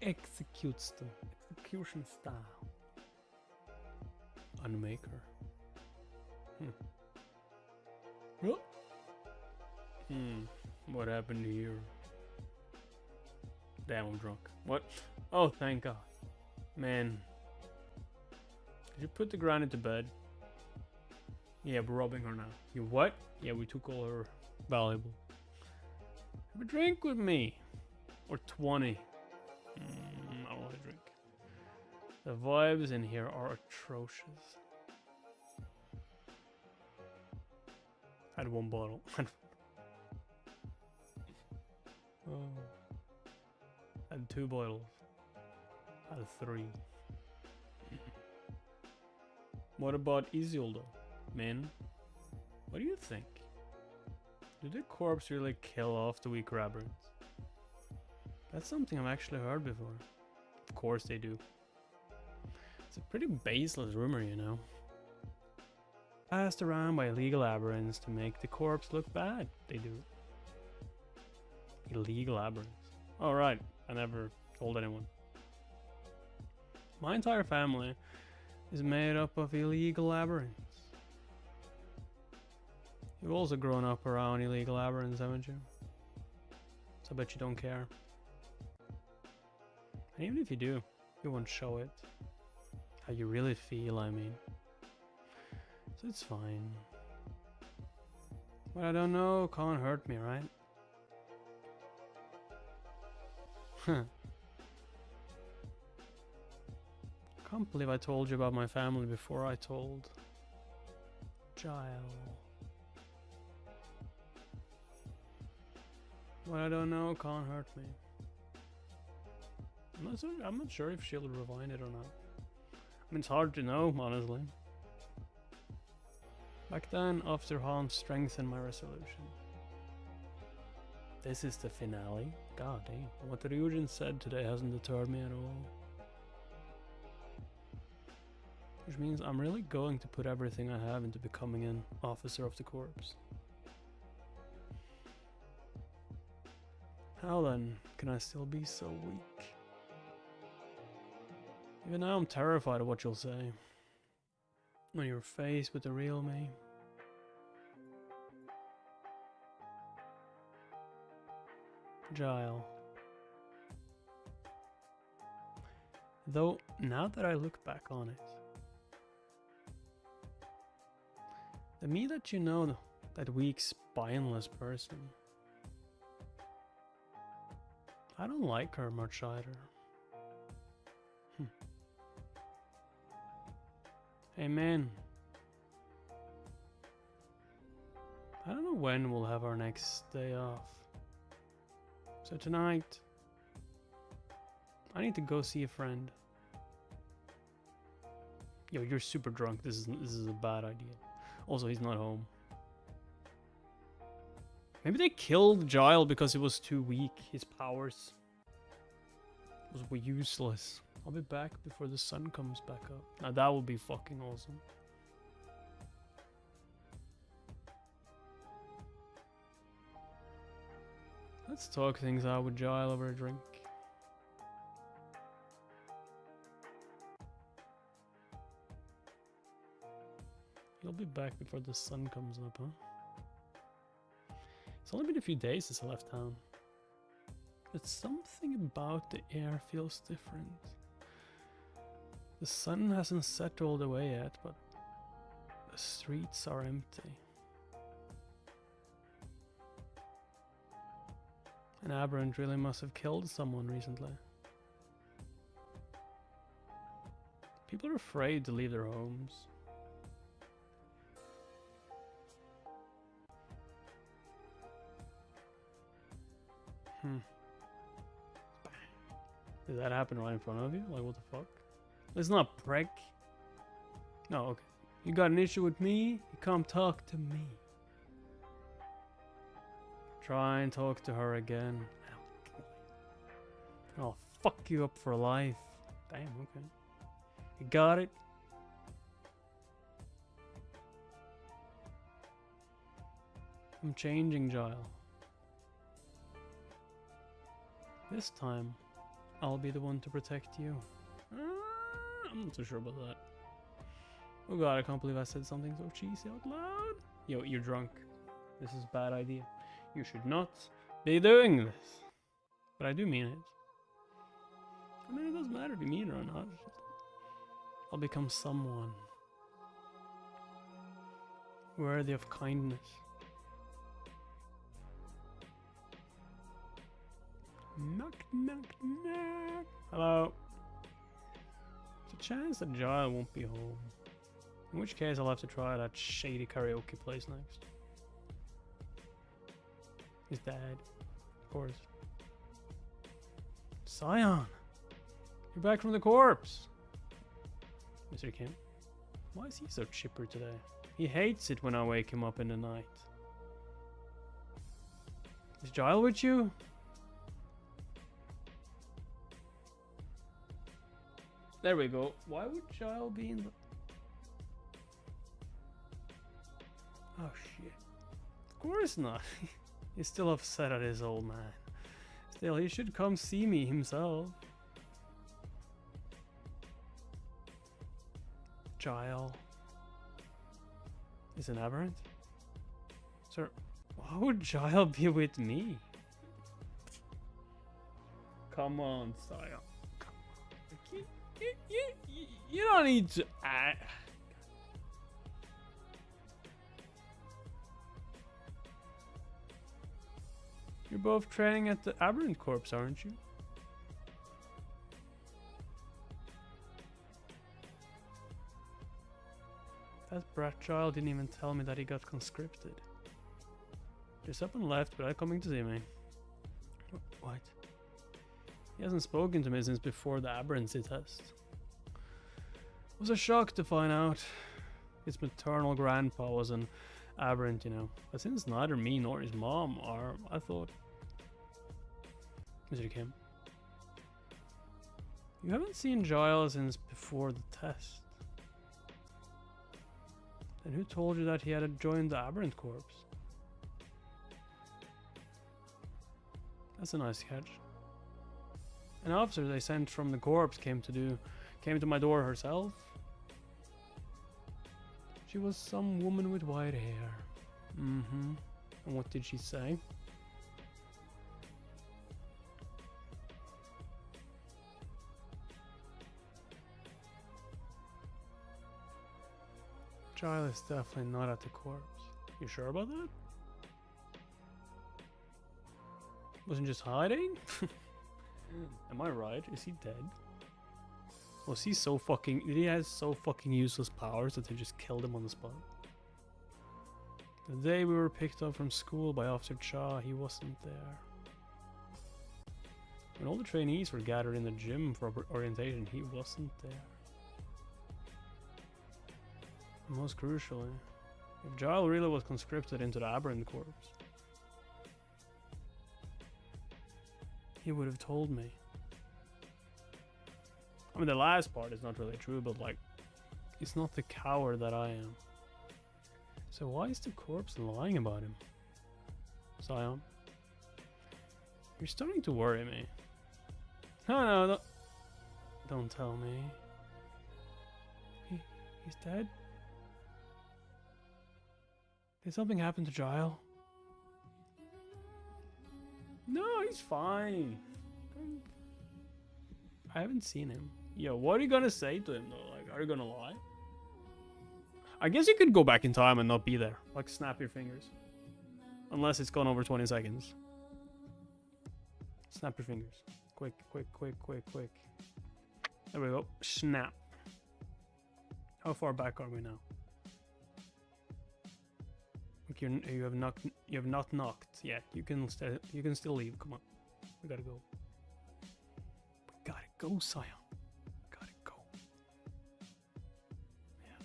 Executes them. Execution style. Unmaker. What happened here? Damn, I'm drunk. What? Oh, thank God. Man. Did you put the granny to bed? Yeah, we're robbing her now. You what? Yeah, we took all her valuable. Have a drink with me. Or 20. I don't want to drink. The vibes in here are atrocious. I had one bottle. Oh. I had 2 bottles. I had 3. What about Isildo? Man, what do you think? Do the corpse really kill off the weak aberrants? That's something I've actually heard before. Of course they do. It's a pretty baseless rumor, you know. Passed around by illegal aberrants to make the corpse look bad. They do. Illegal aberrants. Oh right, I never told anyone. My entire family is made up of illegal aberrants. You've also grown up around illegal aberrants, haven't you? So I bet you don't care. And even if you do, you won't show it. How you really feel, I mean. So it's fine. What I don't know can't hurt me, right? Huh. Can't believe I told you about my family before I told Giles. What I don't know can't hurt me. I'm not sure if she'll rewind it or not. I mean, it's hard to know, honestly. Back then, Officer Hans strengthened my resolution. This is the finale? God damn. What Ryujin said today hasn't deterred me at all. Which means I'm really going to put everything I have into becoming an officer of the corps. How then can I still be so weak? Even now I'm terrified of what you'll say. When you're faced with the real me. Giles. Though, now that I look back on it, the me that you know, that weak, spineless person, I don't like her much either. Hey man, I don't know when we'll have our next day off. So tonight, I need to go see a friend. Yo, you're super drunk. This is a bad idea. Also, he's not home. Maybe they killed Giles because he was too weak. His powers were useless. I'll be back before the sun comes back up. Now that would be fucking awesome. Let's talk things out with Giles over a drink. You'll be back before the sun comes up, huh? It's only been a few days since I left town. But something about the air feels different. The sun hasn't set all the way yet, but the streets are empty. An aberrant really must have killed someone recently. People are afraid to leave their homes. Did that happen right in front of you? Like, what the fuck? It's not prick. No, okay. You got an issue with me? You come talk to me. Try and talk to her again. I'll fuck you up for life. Damn, okay. You got it? I'm changing, Giles. This time, I'll be the one to protect you. I'm not so sure about that. Oh god, I can't believe I said something so cheesy out loud. Yo, you're drunk. This is a bad idea. You should not be doing this. But I do mean it. I mean, it doesn't matter if you mean it or not. I'll become someone worthy of kindness. Knock, knock, knock. Hello. There's a chance that Giles won't be home. In which case, I'll have to try that shady karaoke place next. His dad, of course. Scion! You're back from the corpse! Mr. Kim? Why is he so chipper today? He hates it when I wake him up in the night. Is Giles with you? There we go. Why would Giles be in the... Oh shit. Of course not. He's still upset at his old man. Still, he should come see me himself. Giles is an aberrant? Sir, why would Giles be with me? Come on, Sire. You don't need to... You're both training at the Aberrant Corps, aren't you? That brat child didn't even tell me that he got conscripted. Just up and left without coming to see me. What? He hasn't spoken to me since before the aberrancy test. It was a shock to find out his maternal grandpa was an aberrant, you know. But since neither me nor his mom are, I thought... Mr. Kim, you haven't seen Giles since before the test. Then who told you that he had joined the Aberrant Corps? That's a nice catch. An officer they sent from the corps came to my door herself. She was some woman with white hair. Mm-hmm. And what did she say? Giles is definitely not at the corpse. You sure about that? Wasn't just hiding? Am I right? Is he dead? Was he so fucking... Did he have so fucking useless powers that they just killed him on the spot? The day we were picked up from school by Officer Cha, he wasn't there. When all the trainees were gathered in the gym for orientation, he wasn't there. And most crucially, if Giles really was conscripted into the Aberrant Corps, he would have told me. I mean, the last part is not really true, but like, he's not the coward that I am. So why is the corpse lying about him? Sion, you're starting to worry me. No, don't tell me. He's dead? Did something happen to Giles? No, he's fine. I haven't seen him. Yo, what are you gonna say to him though? Like, are you gonna lie? I guess you could go back in time and not be there. Like, snap your fingers. Unless it's gone over 20 seconds. Snap your fingers. Quick, quick, quick, quick, quick. There we go. Snap. How far back are we now? Like you have not knocked yet. You can still leave. Come on. We gotta go. We gotta go, Sion. Gotta go. Yeah.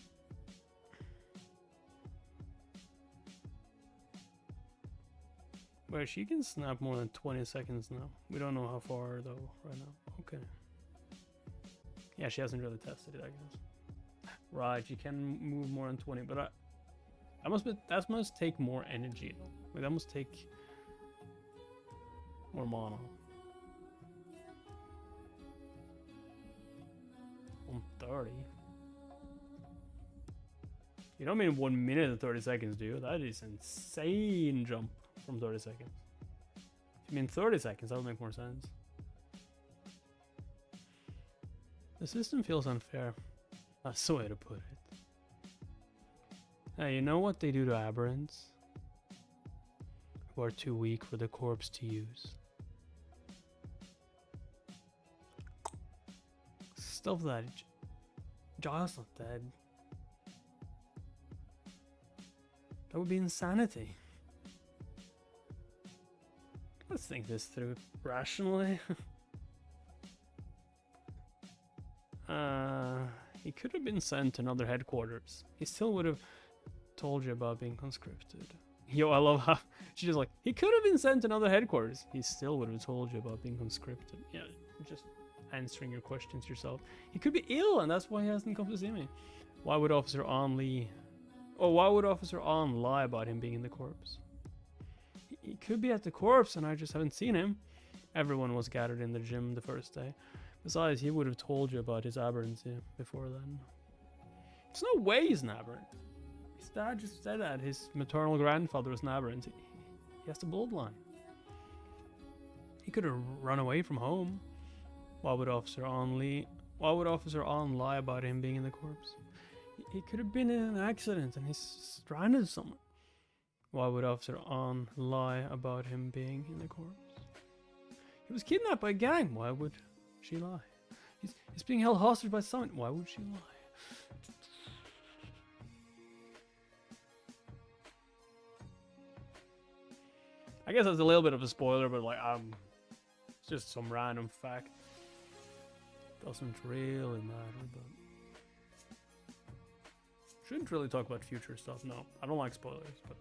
Well, she can snap more than 20 seconds now. We don't know how far though right now. Okay. Yeah, she hasn't really tested it, I guess. Right, she can move more than 20, but that must take more energy though. Like, that must take more mana. 130. You don't mean 1 minute and 30 seconds, do you? That is insane jump from 30 seconds. If you mean 30 seconds, that would make more sense. The system feels unfair. That's the way to put it. Hey, you know what they do to aberrants? Who are too weak for the corpse to use. Stuff that Giles not dead. That would be insanity. Let's think this through rationally. He could have been sent to another headquarters. He still would have told you about being conscripted. Yo, I love how she's just like, he could have been sent to another headquarters. He still would have told you about being conscripted. Yeah, just answering your questions yourself. He could be ill, and that's why he hasn't come to see me. Why would Officer On lie about him being in the corpse? He could be at the corpse, and I just haven't seen him. Everyone was gathered in the gym the first day. Besides, he would have told you about his aberrancy before then. There's no way he's an aberrant. His dad just said that. His maternal grandfather was an aberrant. He has the bloodline. He could have run away from home. Why would Officer On lie about him being in the corpse? He could have been in an accident and he's stranded somewhere. Why would Officer On lie about him being in the corpse? He was kidnapped by a gang. Why would she lie? He's being held hostage by someone. Why would she lie? I guess that's a little bit of a spoiler, but like, it's just some random fact. Doesn't really matter, but shouldn't really talk about future stuff. No, I don't like spoilers, but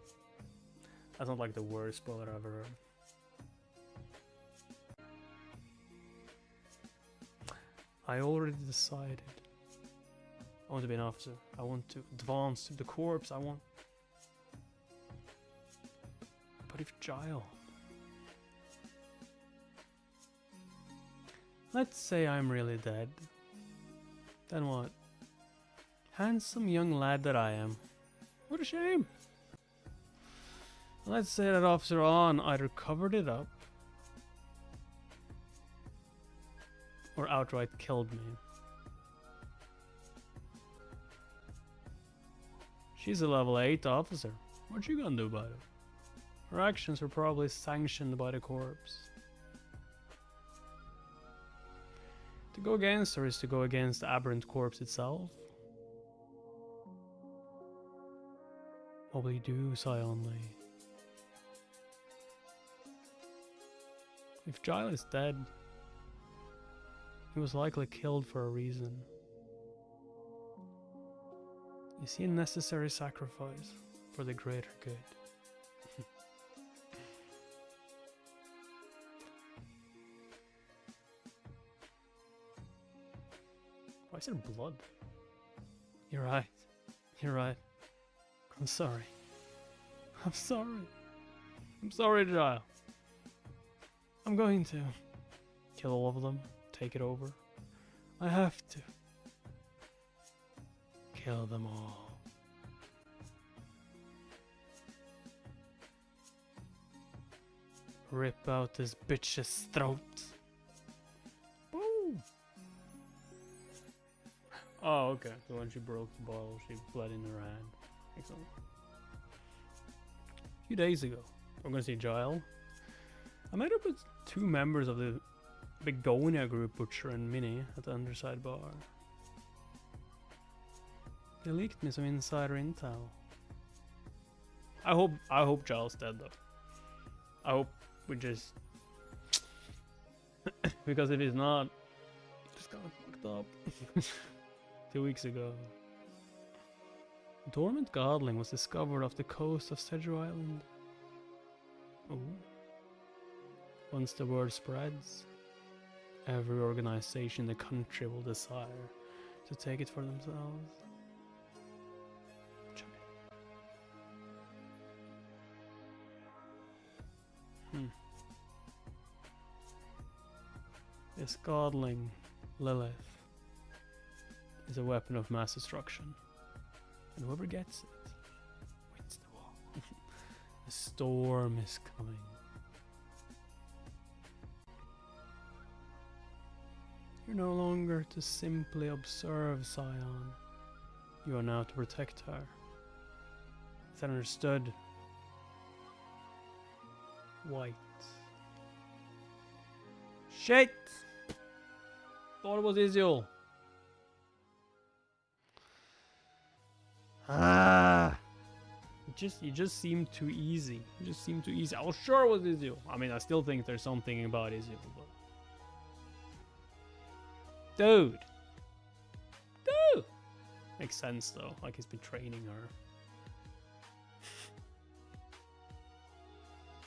that's not like the worst spoiler I've ever heard. I already decided. I want to be an officer. I want to advance to the corps. But if Giles... Let's say I'm really dead. Then what? Handsome young lad that I am. What a shame. Let's say that Officer On either covered it up or outright killed me. She's a level 8 officer. What you gonna do about it? Her actions were probably sanctioned by the corpse. To go against her is to go against the aberrant corpse itself. What will you do, Sionly? If Giles is dead, he was likely killed for a reason. Is he a necessary sacrifice for the greater good? Why is there blood? You're right. You're right. I'm sorry. I'm sorry. I'm sorry, Giles. I'm going to kill all of them. Take it over. I have to. Kill them all. Rip out this bitch's throat. Boom! Oh, okay. So when she broke the bottle, she bled in her hand. Excellent. A few days ago, we're gonna see Giles. I met up with 2 members of the Begonia group, Butcher and Minnie, at the Underside bar. They leaked me some insider intel. I hope Giles dead though. I hope we just because if he's not, just got fucked up 2 weeks ago. A dormant Godling was discovered off the coast of Sedgew Island. Oh. Once the word spreads, every organization in the country will desire to take it for themselves. This Godling, Lilith, is a weapon of mass destruction. And whoever gets it wins the war. A storm is coming. You're no longer to simply observe Sion. You are now to protect her. Is that understood? White. Shit! Thought it was Isiel. You just seemed too easy. You just seemed too easy. I was sure it was Isiel. I mean, I still think there's something about Isiel, but... Dude! Makes sense though, like he's been training her.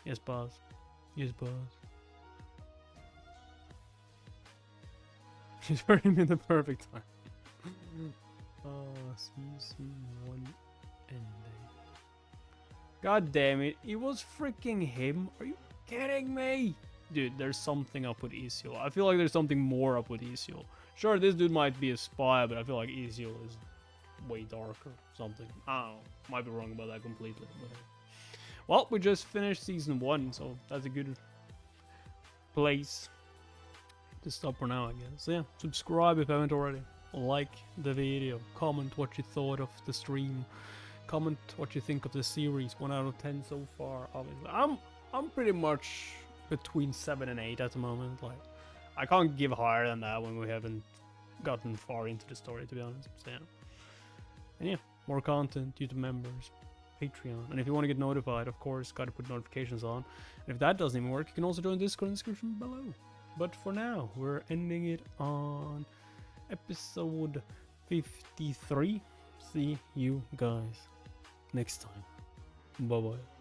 Yes, boss. Yes, boss. She's hurting me at the perfect time. Season 1 ending. God damn it, it was freaking him. Are you kidding me? Dude, there's something up with Isiel. I feel like there's something more up with Isiel. Sure, this dude might be a spy, but I feel like Isiel is way darker or something. I don't know. Might be wrong about that completely. But... Well, we just finished season 1, so that's a good place to stop for now, I guess. So yeah, subscribe if you haven't already. Like the video. Comment what you thought of the stream. Comment what you think of the series. 1 out of 10 so far, obviously. I'm pretty much between 7 and 8 at the moment. Like, I can't give higher than that when we haven't gotten far into the story, to be honest. So yeah. And yeah, more content, YouTube members, Patreon. And if you want to get notified, of course, gotta put notifications on. And if that doesn't even work, you can also join Discord in the description below. But for now, we're ending it on episode 53. See you guys next time. Bye bye.